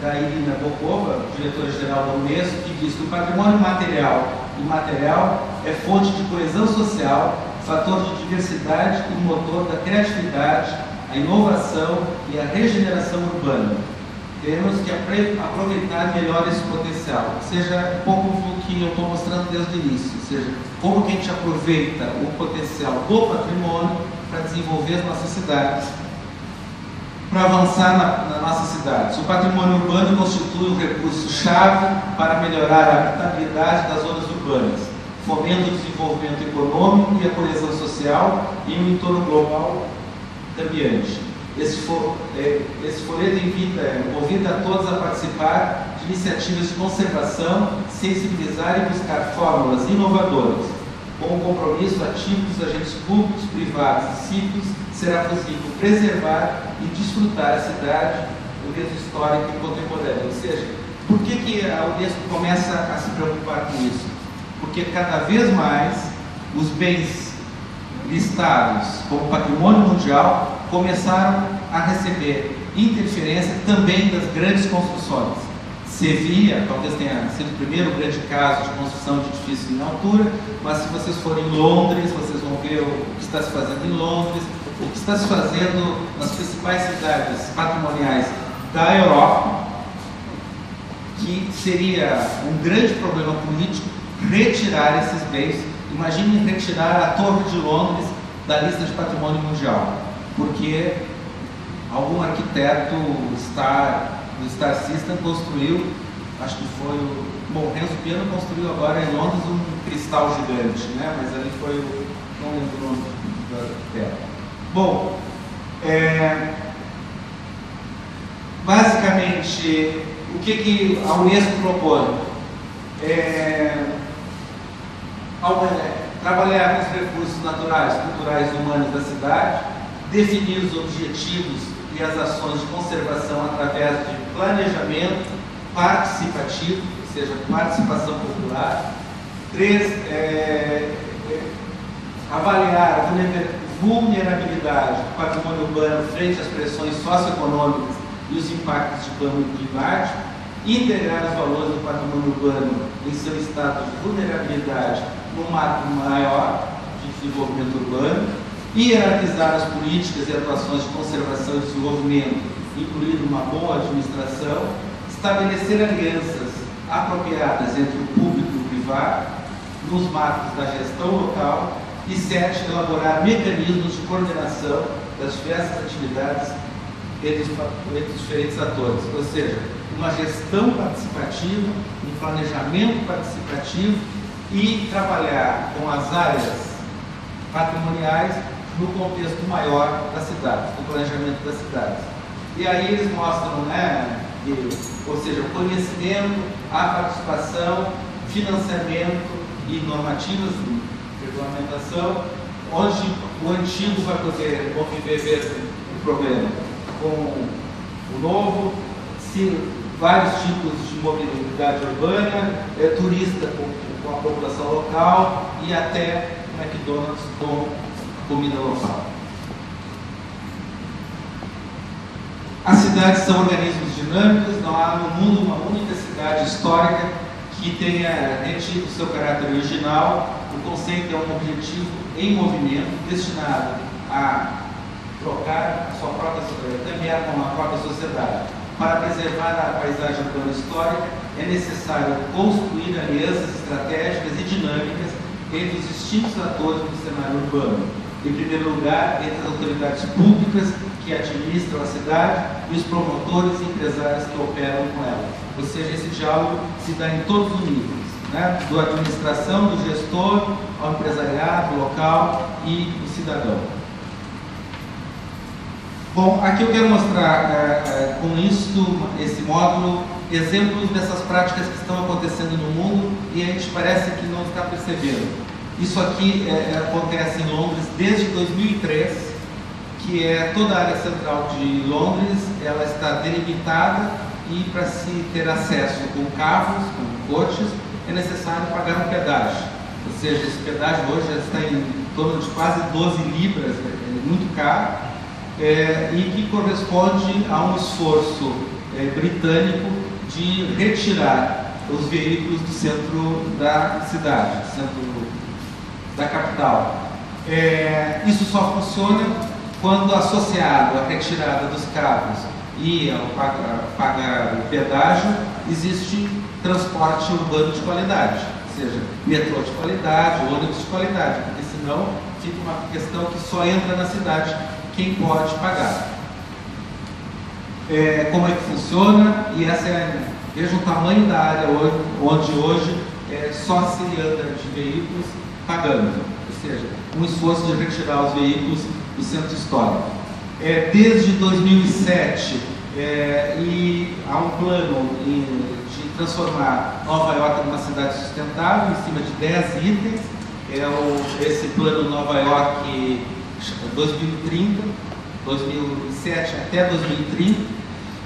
da Irina Bokova, diretora-geral da Unesco, que diz que o patrimônio material e imaterial é fonte de coesão social, fator de diversidade e motor da criatividade, a inovação e a regeneração urbana. Temos que aproveitar melhor esse potencial. Ou seja, um pouco o que eu estou mostrando desde o início. Ou seja, como que a gente aproveita o potencial do patrimônio para desenvolver as nossas cidades, para avançar na nossa cidade. O patrimônio urbano constitui um recurso-chave para melhorar a habitabilidade das zonas urbanas, fomenta o desenvolvimento econômico e a coesão social e um entorno global cambiante. Esse folheto convida a todos a participar de iniciativas de conservação, sensibilizar e buscar fórmulas inovadoras. Com o compromisso ativo dos agentes públicos, privados e cívicos, será possível preservar e desfrutar a cidade, beleza histórica e contemporânea. Ou seja, por que a Unesco começa a se preocupar com isso? Porque cada vez mais os bens listados como patrimônio mundial começaram a receber interferência também das grandes construções. Sevilha, talvez tenha sido o primeiro grande caso de construção de edifícios em altura, mas se vocês forem em Londres, vocês vão ver o que está se fazendo em Londres, o que está se fazendo nas principais cidades patrimoniais da Europa, que seria um grande problema político retirar esses bens. Imaginem retirar a Torre de Londres da lista de patrimônio mundial, porque algum arquiteto do Star System construiu, acho que foi o Renzo Piano construiu agora em Londres um cristal gigante, né? Mas ali foi não lembro o nome do arquiteto. Bom, basicamente, o que a Unesco propõe? Trabalhar com os recursos naturais, culturais e humanos da cidade, definir os objetivos e as ações de conservação através de planejamento participativo, ou seja, participação popular, 3, avaliar a vulnerabilidade do patrimônio urbano frente às pressões socioeconômicas e os impactos de câmbio climático, integrar os valores do patrimônio urbano em seu estado de vulnerabilidade no marco maior de desenvolvimento urbano, hierarquizar as políticas e atuações de conservação e desenvolvimento, incluindo uma boa administração, estabelecer alianças apropriadas entre o público e o privado nos marcos da gestão local e 7, elaborar mecanismos de coordenação das diversas atividades entre os diferentes atores, ou seja, uma gestão participativa, um planejamento participativo e trabalhar com as áreas patrimoniais no contexto maior das cidades, do planejamento das cidades. E aí eles mostram, né, ou seja, o conhecimento, a participação, financiamento e normativas, regulamentação, onde o antigo vai poder conviver o problema com o novo, vários tipos de mobilidade urbana, turista com a população local e até McDonald's com comida local. As cidades são organismos dinâmicos, não há no mundo uma única cidade histórica que tenha retido seu caráter original. O conceito é um objetivo em movimento, destinado a trocar a sua própria, caminhar com a própria sociedade. Para preservar a paisagem urbana histórica, é necessário construir alianças estratégicas e dinâmicas entre os distintos atores do cenário urbano. Em primeiro lugar, entre as autoridades públicas que administram a cidade e os promotores e empresários que operam com ela. Ou seja, esse diálogo se dá em todos os níveis, né? Do administração, do gestor, ao empresariado local e do cidadão. Bom, aqui eu quero mostrar com isso, esse módulo, exemplos dessas práticas que estão acontecendo no mundo e a gente parece que não está percebendo. Isso aqui acontece em Londres desde 2003, que é toda a área central de Londres, ela está delimitada e para se ter acesso com carros, com coches, é necessário pagar um pedágio. Ou seja, esse pedágio hoje já está em torno de quase 12 libras, é muito caro, e que corresponde a um esforço britânico de retirar os veículos do centro da cidade, do centro da capital. Isso só funciona quando associado à retirada dos carros e ao pagar o pedágio, existe transporte urbano de qualidade, ou seja, metrô de qualidade, ônibus de qualidade, porque senão fica uma questão que só entra na cidade quem pode pagar. Como é que funciona? E veja o tamanho da área onde hoje só se anda de veículos pagando, ou seja, um esforço de retirar os veículos do centro histórico. Desde 2007, e há um plano de transformar Nova York numa cidade sustentável, em cima de 10 itens. Esse plano Nova York 2030, 2007 até 2030,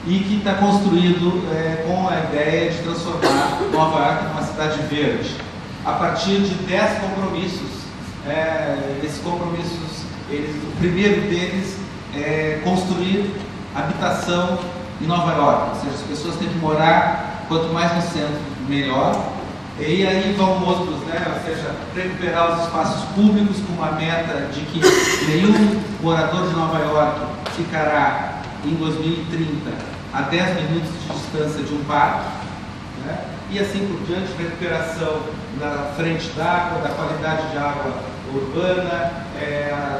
e que está construído com a ideia de transformar Nova York numa cidade verde, a partir de 10 compromissos. Esses compromissos, o primeiro deles é construir habitação em Nova York, ou seja, as pessoas têm que morar, quanto mais no centro, melhor. E aí vão outros, ou seja, recuperar os espaços públicos com uma meta de que nenhum morador de Nova York ficará em 2030 a 10 minutos de distância de um parque, e assim por diante, recuperação da frente d'água, da qualidade de água urbana,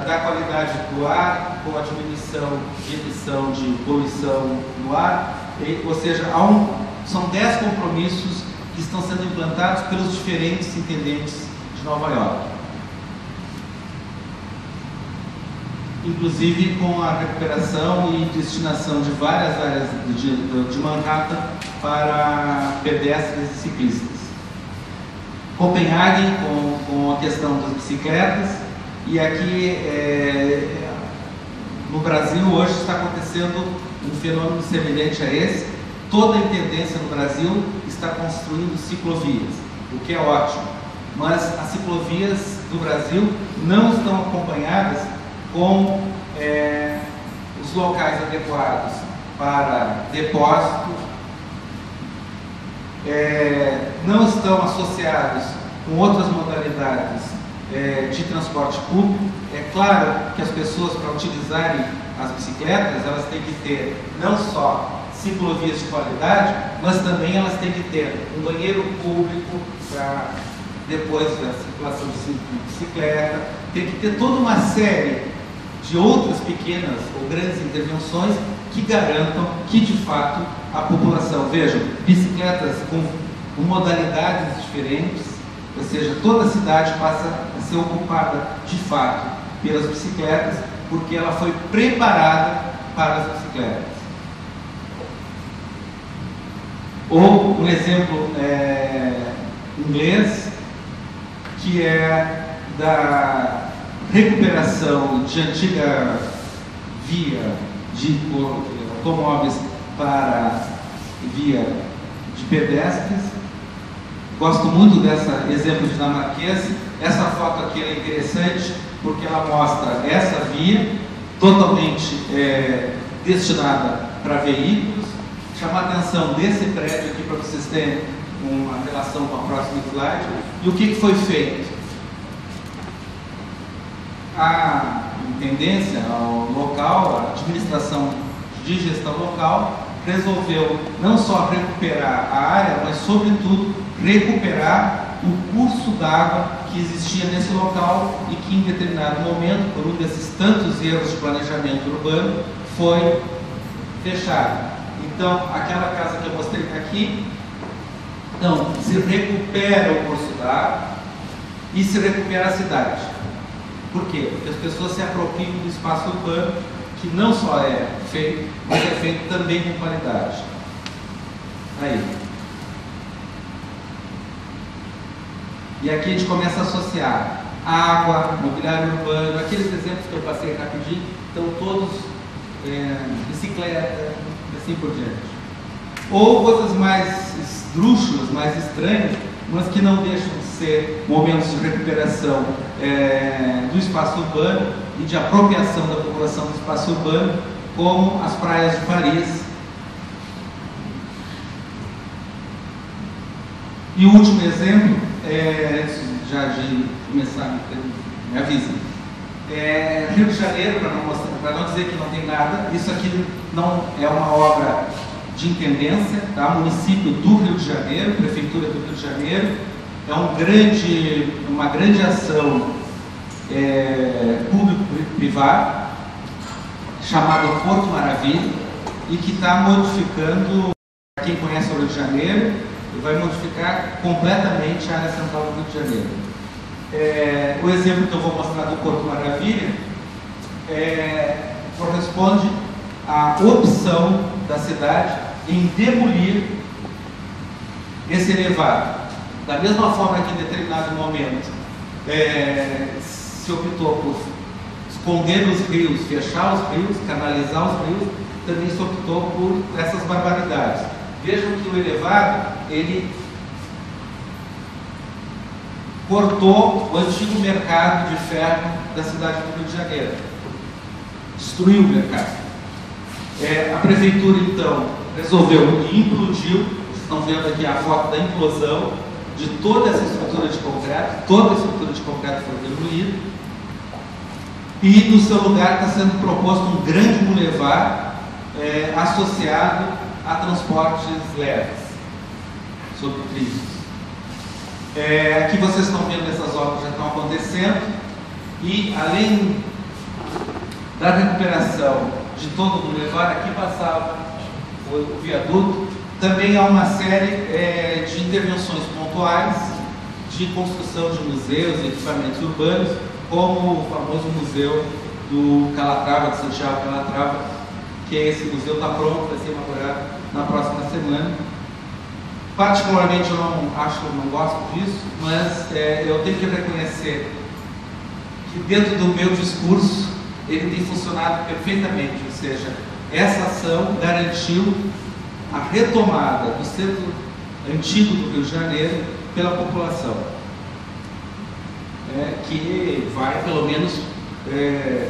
da qualidade do ar, com a diminuição de emissão de poluição no ar, ou seja, são 10 compromissos que estão sendo implantados pelos diferentes intendentes de Nova York, inclusive com a recuperação e destinação de várias áreas de Manhattan para pedestres e ciclistas. Copenhague com a questão das bicicletas, e aqui no Brasil hoje está acontecendo um fenômeno semelhante a esse. Toda a intendência no Brasil está construindo ciclovias, o que é ótimo, mas as ciclovias do Brasil não estão acompanhadas com os locais adequados para depósito, não estão associados com outras modalidades de transporte público. É claro que as pessoas, para utilizarem as bicicletas, elas têm que ter não só ciclovias de qualidade, mas também elas têm que ter um banheiro público para depois da circulação de bicicleta, tem que ter toda uma série de outras pequenas ou grandes intervenções que garantam que, de fato, a população, vejam, bicicletas com modalidades diferentes, ou seja, toda a cidade passa a ser ocupada, de fato, pelas bicicletas, porque ela foi preparada para as bicicletas. Ou um exemplo inglês, que é da recuperação de antiga via de automóveis para via de pedestres. Gosto muito desse exemplo dinamarquês. Essa foto aqui é interessante porque ela mostra essa via totalmente destinada para veículos. Chamar a atenção desse prédio aqui para vocês terem uma relação com a próxima slide. E o que foi feito? A intendência, o local, a administração de gestão local resolveu não só recuperar a área, mas sobretudo recuperar o curso d'água que existia nesse local e que em determinado momento, por um desses tantos erros de planejamento urbano, foi fechado. Então, aquela casa que eu mostrei aqui, então, se recupera o curso d'água e se recupera a cidade. Por quê? Porque as pessoas se apropriam do espaço urbano, que não só é feito, mas é feito também com qualidade. Aí. E aqui a gente começa a associar água, mobiliário urbano, aqueles exemplos que eu passei rapidinho, estão todos bicicleta, assim por diante. Ou coisas mais esdrúxulas, mais estranhas, mas que não deixam de ser momentos de recuperação do espaço urbano e de apropriação da população do espaço urbano, como as praias de Paris. E o último exemplo, já de começar, me avisa, Rio de Janeiro, para não dizer que não tem nada, isso aqui não é uma obra de intendência, tá? Município do Rio de Janeiro, Prefeitura do Rio de Janeiro, é uma grande ação público-privada, chamada Porto Maravilha, e que está modificando, para quem conhece o Rio de Janeiro, vai modificar completamente a área central do Rio de Janeiro. O exemplo que eu vou mostrar do Porto Maravilha corresponde à opção da cidade em demolir esse elevado. Da mesma forma que em determinado momento se optou por esconder os rios, fechar os rios, canalizar os rios, também se optou por essas barbaridades. Vejam que o elevado, ele cortou o antigo mercado de ferro da cidade do Rio de Janeiro. Destruiu o mercado. A prefeitura, então, resolveu e implodiu. Vocês estão vendo aqui a foto da implosão de toda essa estrutura de concreto. Toda a estrutura de concreto foi demolida. E no seu lugar está sendo proposto um grande bulevar associado a transportes leves, sobre trilhos. Aqui vocês estão vendo essas obras já estão acontecendo, e além da recuperação de todo o bulevar, aqui passava o viaduto, também há uma série de intervenções pontuais de construção de museus e equipamentos urbanos, como o famoso museu do Calatrava, de Santiago Calatrava, que esse museu está pronto, vai ser inaugurado na próxima semana. Particularmente eu não gosto disso, mas eu tenho que reconhecer que dentro do meu discurso ele tem funcionado perfeitamente, ou seja, essa ação garantiu a retomada do centro antigo do Rio de Janeiro pela população. que vai pelo menos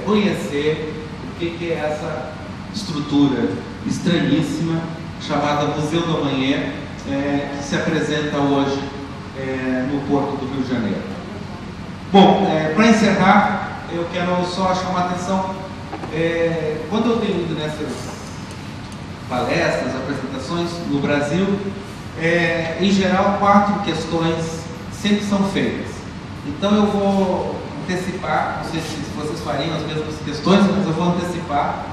conhecer o que é essa estrutura estranhíssima chamada Museu do Amanhã, que se apresenta hoje no Porto do Rio de Janeiro. Bom, para encerrar, eu quero só chamar a atenção, quando eu tenho ido nessas palestras, apresentações no Brasil, em geral 4 questões sempre são feitas. Então eu vou antecipar, não sei se vocês fariam as mesmas questões, mas eu vou antecipar.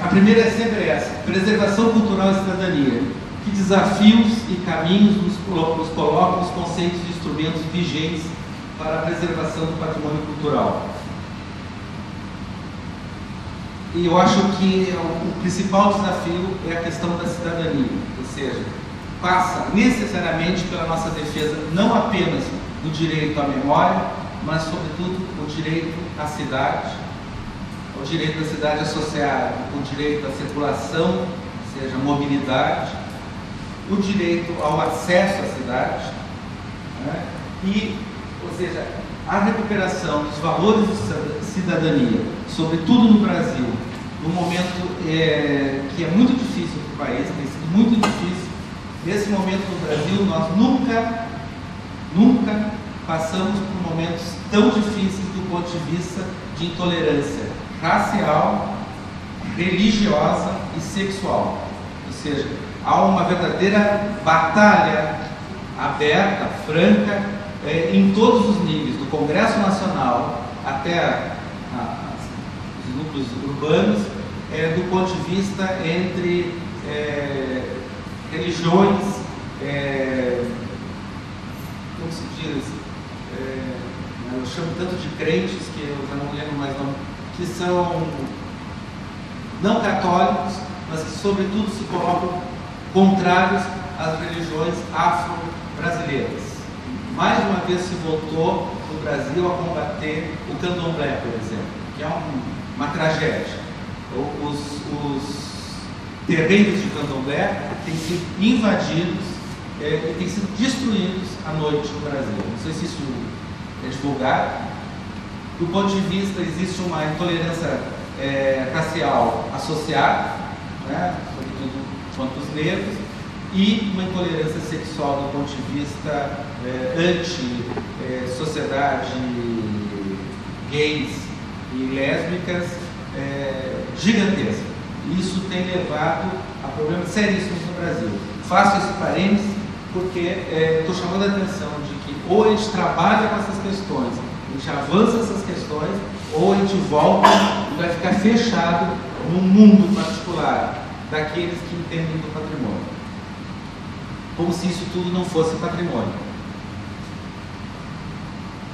A primeira é sempre essa: preservação cultural e cidadania. Que desafios e caminhos nos colocam os conceitos e instrumentos vigentes para a preservação do patrimônio cultural? E eu acho que o principal desafio é a questão da cidadania, ou seja, passa necessariamente pela nossa defesa não apenas do direito à memória, mas sobretudo o direito à cidade, o direito da cidade associado, o direito à circulação, ou seja, mobilidade, o direito ao acesso à cidade, né? E, ou seja, a recuperação dos valores de cidadania, sobretudo no Brasil, num momento que é muito difícil para o país, tem sido muito difícil. Nesse momento no Brasil, nós nunca passamos por momentos tão difíceis do ponto de vista de intolerância racial, religiosa e sexual. Ou seja, há uma verdadeira batalha aberta, franca, em todos os níveis, do Congresso Nacional até os núcleos urbanos, do ponto de vista entre religiões, como se diz, eu chamo tanto de crentes que eu já não lembro mais nome, que são não católicos, mas que sobretudo se colocam contrários às religiões afro-brasileiras. Mais uma vez se voltou no Brasil a combater o candomblé, por exemplo, que é uma tragédia. Os terreiros de candomblé têm sido invadidos e têm sido destruídos à noite no Brasil. Não sei se isso é divulgado. Do ponto de vista, existe uma intolerância racial associada, né, sobretudo contra os negros, e uma intolerância sexual do ponto de vista anti-sociedade gays e lésbicas gigantesca. Isso tem levado a problemas seríssimos no Brasil. Faço esse parênteses porque estou chamando a atenção de que ou a gente trabalha com essas questões, a gente avança essas questões, ou a gente volta e vai ficar fechado num mundo particular daqueles que entendem do patrimônio, como se isso tudo não fosse patrimônio.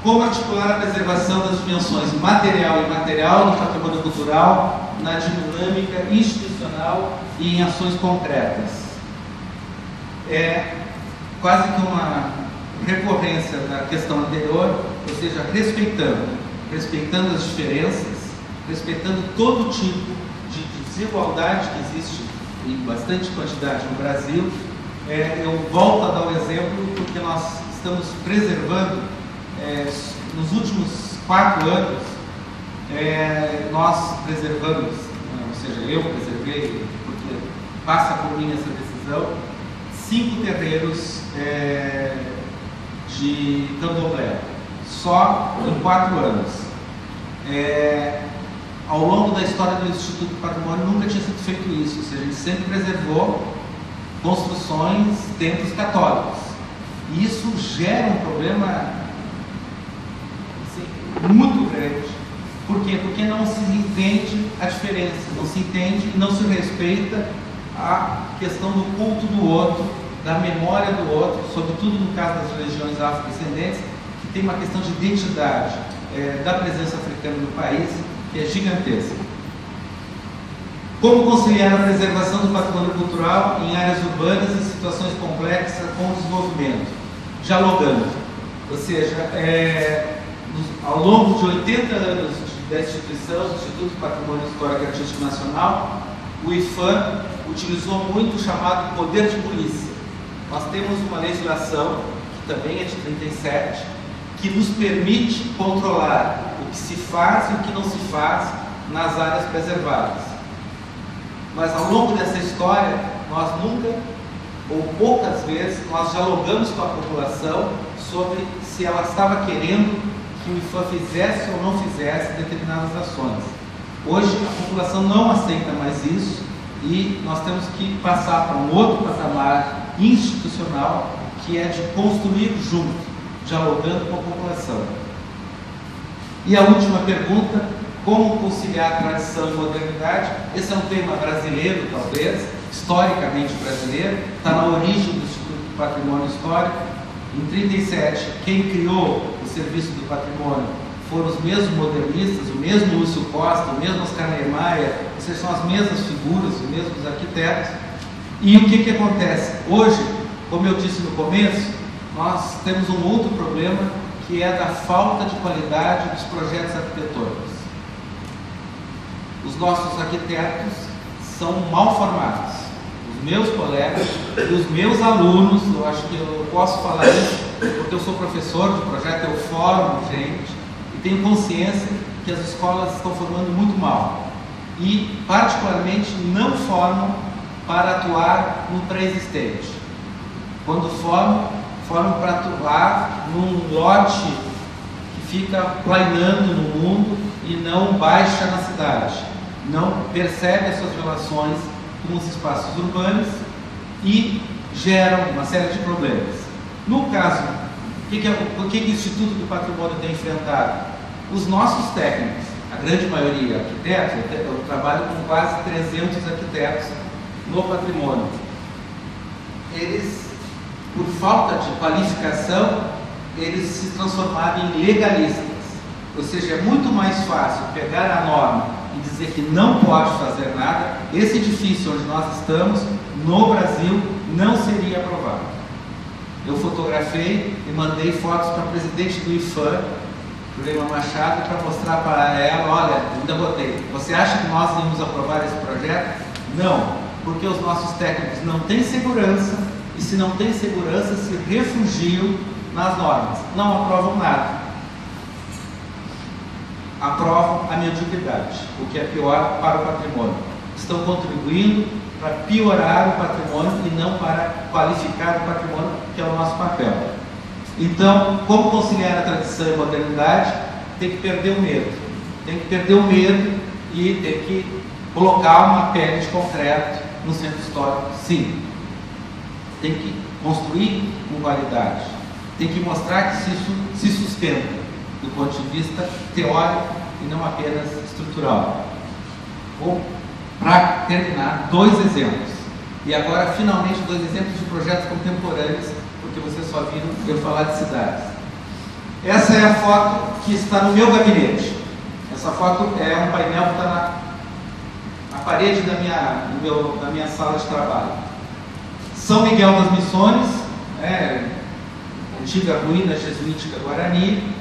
Como articular a preservação das dimensões material e imaterial do patrimônio cultural na dinâmica institucional e em ações concretas? É quase que uma recorrência da questão anterior, ou seja, respeitando as diferenças, respeitando todo tipo de desigualdade que existe em bastante quantidade no Brasil. Eu volto a dar o exemplo porque nós estamos preservando, nos últimos 4 anos, nós preservamos, ou seja, eu preservei, porque passa por mim essa decisão, 5 terreiros de candomblé, só em 4 anos. Ao longo da história do Instituto do Patrimônio nunca tinha sido feito isso, ou seja, a gente sempre preservou construções, templos católicos. E isso gera um problema assim, muito grande. Por quê? Porque não se entende a diferença, não se entende e não se respeita a questão do culto do outro, da memória do outro, sobretudo no caso das religiões afrodescendentes, que tem uma questão de identidade da presença africana no país, que é gigantesca. Como conciliar a preservação do patrimônio cultural em áreas urbanas e situações complexas com o desenvolvimento? Dialogando. Ou seja, ao longo de 80 anos da instituição, do Instituto do Patrimônio Histórico e Artístico Nacional, o IPHAN utilizou muito o chamado poder de polícia. Nós temos uma legislação, que também é de 37, que nos permite controlar o que se faz e o que não se faz nas áreas preservadas. Mas ao longo dessa história, nós nunca, ou poucas vezes, nós dialogamos com a população sobre se ela estava querendo que o IPHAN fizesse ou não fizesse determinadas ações. Hoje a população não aceita mais isso e nós temos que passar para um outro patamar institucional, que é de construir junto, dialogando com a população. E a última pergunta: como conciliar tradição e modernidade? Esse é um tema brasileiro, talvez, historicamente brasileiro, está na origem do Instituto do Patrimônio Histórico. Em 1937, quem criou o Serviço do Patrimônio foram os mesmos modernistas, o mesmo Lúcio Costa, o mesmo Oscar Niemeyer, ou seja, são as mesmas figuras, os mesmos arquitetos. E o que acontece? Hoje, como eu disse no começo, nós temos um outro problema, que é da falta de qualidade dos projetos arquitetônicos. Os nossos arquitetos são mal formados. Os meus colegas e os meus alunos, eu acho que eu posso falar isso, porque eu sou professor de projeto, eu formo gente, e tenho consciência que as escolas estão formando muito mal. E, particularmente, não formam para atuar no pré-existente. Quando formam para atuar num lote que fica planeando no mundo e não baixa na cidade, não percebe as suas relações com os espaços urbanos e geram uma série de problemas. No caso, o que o Instituto do Patrimônio tem enfrentado? Os nossos técnicos, a grande maioria arquitetos, eu trabalho com quase 300 arquitetos no patrimônio, eles, por falta de qualificação, eles se transformaram em legalistas. Ou seja, é muito mais fácil pegar a norma e dizer que não pode fazer nada. Esse edifício onde nós estamos, no Brasil, não seria aprovado. Eu fotografei e mandei fotos para a presidente do IPHAN, Jurema Machado, para mostrar para ela: olha, ainda botei, você acha que nós íamos aprovar esse projeto? Não, porque os nossos técnicos não têm segurança, e se não tem segurança, se refugiam nas normas, não aprovam nada. Aprovam a mediocridade, o que é pior para o patrimônio. Estão contribuindo para piorar o patrimônio e não para qualificar o patrimônio, que é o nosso papel. Então, como conciliar a tradição e a modernidade? Tem que perder o medo. Tem que perder o medo e tem que colocar uma pele de concreto no centro histórico, sim. Tem que construir com qualidade. Tem que mostrar que isso se sustenta do ponto de vista teórico e não apenas estrutural. Para terminar, 2 exemplos. E agora, finalmente, 2 exemplos de projetos contemporâneos, porque vocês só viram eu falar de cidades. Essa é a foto que está no meu gabinete. Essa foto é um painel que está na parede da minha sala de trabalho. São Miguel das Missões, antiga ruína jesuítica Guarani,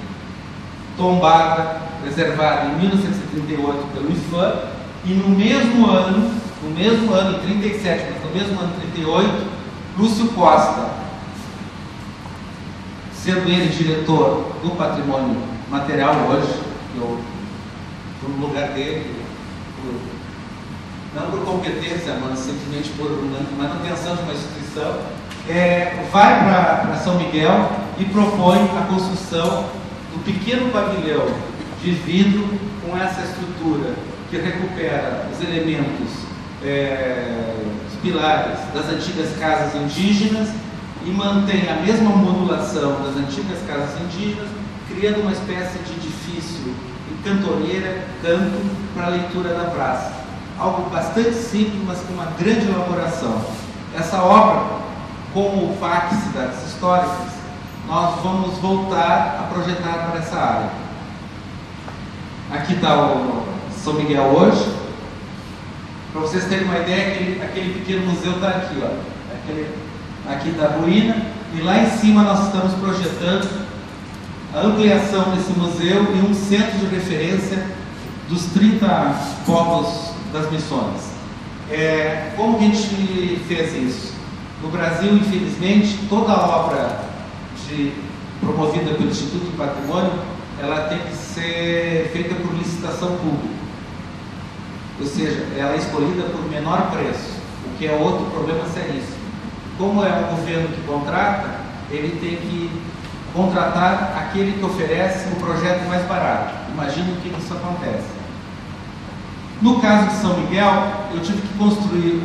tombada, preservada em 1938 pelo IPHAN, e no mesmo ano, em 37, mas no mesmo ano, em 38, Lúcio Costa, sendo ele diretor do Patrimônio Material hoje, eu estou no lugar dele, não por competência, mas simplesmente por manutenção de uma instituição, vai para São Miguel e propõe a construção do pequeno pavilhão de vidro com essa estrutura que recupera os elementos, os pilares das antigas casas indígenas e mantém a mesma modulação das antigas casas indígenas, criando uma espécie de edifício e cantoreira, canto para a leitura da praça. Algo bastante simples, mas com uma grande elaboração. Essa obra, como o PAC Cidades Históricas, nós vamos voltar a projetar para essa área. Aqui está o São Miguel hoje. Para vocês terem uma ideia, aquele pequeno museu está aqui, ó. Aqui está a ruína, e lá em cima nós estamos projetando a ampliação desse museu e um centro de referência dos 30 povos das missões. Como que a gente fez isso? No Brasil, infelizmente, toda a obra de promovida pelo Instituto do Patrimônio, ela tem que ser feita por licitação pública. Ou seja, ela é escolhida por menor preço, o que é outro problema seríssimo. Como é o governo que contrata, ele tem que contratar aquele que oferece o projeto mais barato. Imagina o que isso acontece. No caso de São Miguel, eu tive que construir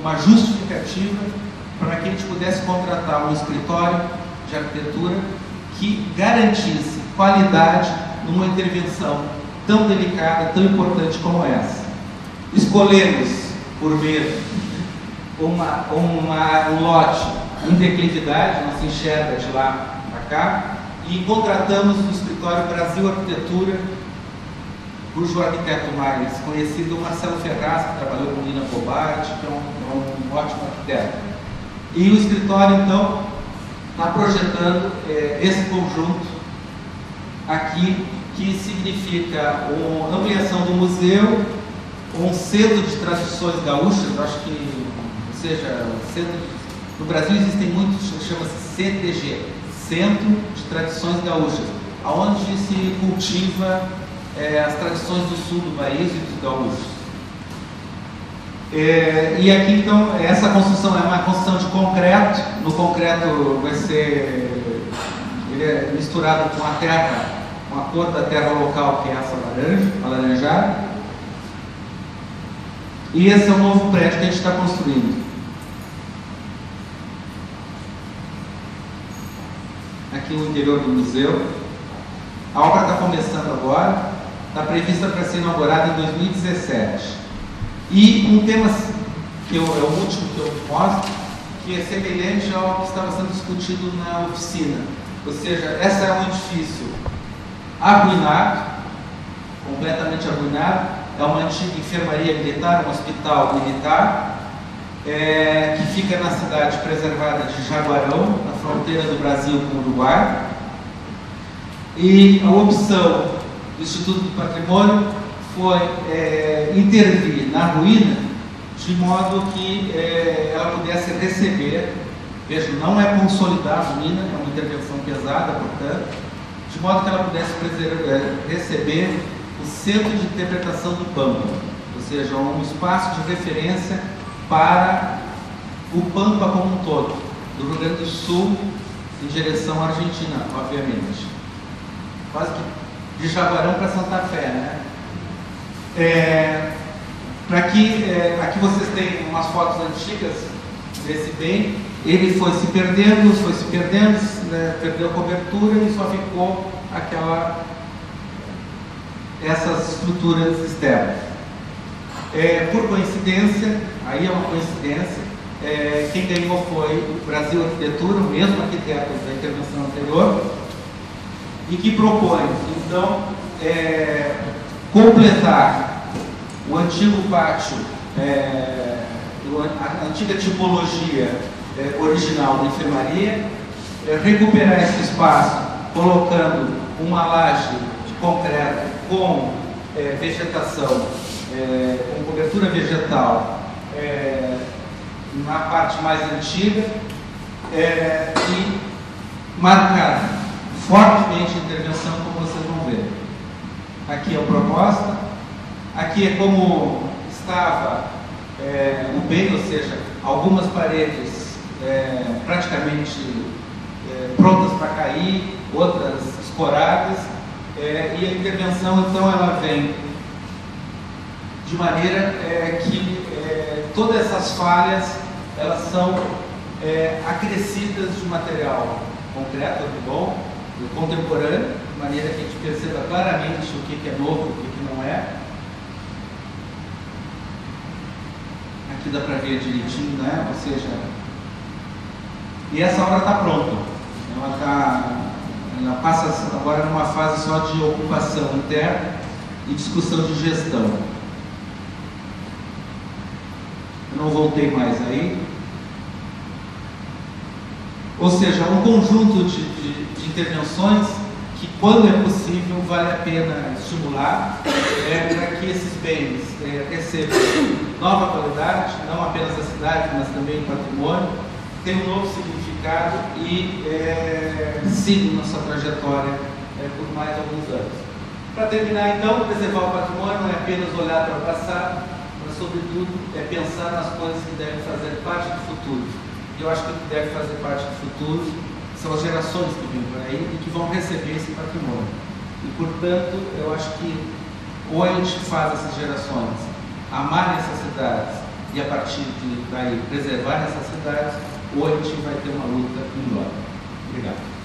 uma justificativa para que a gente pudesse contratar um escritório de arquitetura que garantisse qualidade numa intervenção tão delicada, tão importante como essa. Escolhemos, por medo, um lote em declividade, não se enxerga de lá para cá, e contratamos o escritório Brasil Arquitetura, cujo arquiteto mais conhecido é o Marcelo Ferraz, que trabalhou com Lina Bobardi, que é um ótimo arquiteto. E o escritório, então, está projetando esse conjunto aqui, que significa uma ampliação do museu, um centro de tradições gaúchas, acho que, ou seja, no Brasil existem muitos, chama-se CTG, Centro de Tradições Gaúchas, onde se cultiva as tradições do sul do país e dos gaúchos. E aqui, então, essa construção é uma construção de concreto. No concreto vai ser, ele é misturado com a terra, com a cor da terra local, que é essa laranja, alaranjada. E esse é o novo prédio que a gente está construindo. Aqui o interior do museu. A obra está começando agora, está prevista para ser inaugurada em 2017. E um tema que é o último que eu mostro, que é semelhante ao que estava sendo discutido na oficina. Ou seja, esse é um edifício arruinado, completamente arruinado. É uma antiga enfermaria militar, um hospital militar, que fica na cidade preservada de Jaguarão, na fronteira do Brasil com o Uruguai. E a opção do Instituto do Patrimônio foi intervir na ruína de modo que ela pudesse receber, veja, não é consolidar a ruína, é uma intervenção pesada, portanto, de modo que ela pudesse receber o Centro de Interpretação do Pampa, ou seja, um espaço de referência para o Pampa como um todo, do Rio Grande do Sul em direção à Argentina, obviamente. Quase que de Jaguarão para Santa Fé, né? Aqui vocês têm umas fotos antigas desse bem. Ele foi se perdendo, né, perdeu a cobertura e só ficou essas estruturas externas. Por coincidência, aí é uma coincidência, quem ganhou foi o Brasil Arquitetura, o mesmo arquiteto da intervenção anterior, e que propõe, então, completar o antigo pátio, a antiga tipologia original da enfermaria, recuperar esse espaço colocando uma laje de concreto com vegetação, com cobertura vegetal na parte mais antiga, e marcar fortemente a intervenção, como vocês vão ver. Aqui é a proposta, aqui é como estava o bem, ou seja, algumas paredes praticamente prontas para cair, outras escoradas, e a intervenção, então, ela vem de maneira que todas essas falhas, elas são acrescidas de material concreto, hormigão, contemporâneo, de maneira que a gente perceba claramente o que é novo e o que não é. Aqui dá para ver direitinho, né? Ou seja, e essa obra está pronta. Ela passa agora numa fase só de ocupação interna e discussão de gestão. Eu não voltei mais aí. Ou seja, um conjunto de intervenções que, quando é possível, vale a pena estimular para que esses bens recebam nova qualidade, não apenas a cidade, mas também o patrimônio, tem um novo significado e siga nossa trajetória por mais alguns anos. Para terminar, então, preservar o patrimônio não é apenas olhar para o passado, mas, sobretudo, é pensar nas coisas que devem fazer parte do futuro. E eu acho que o que deve fazer parte do futuro são as gerações que vêm por aí e que vão receber esse patrimônio. E, portanto, eu acho que ou a gente faz essas gerações amarem essas cidades e, a partir daí, preservar essas cidades, ou a gente vai ter uma luta enorme. Obrigado.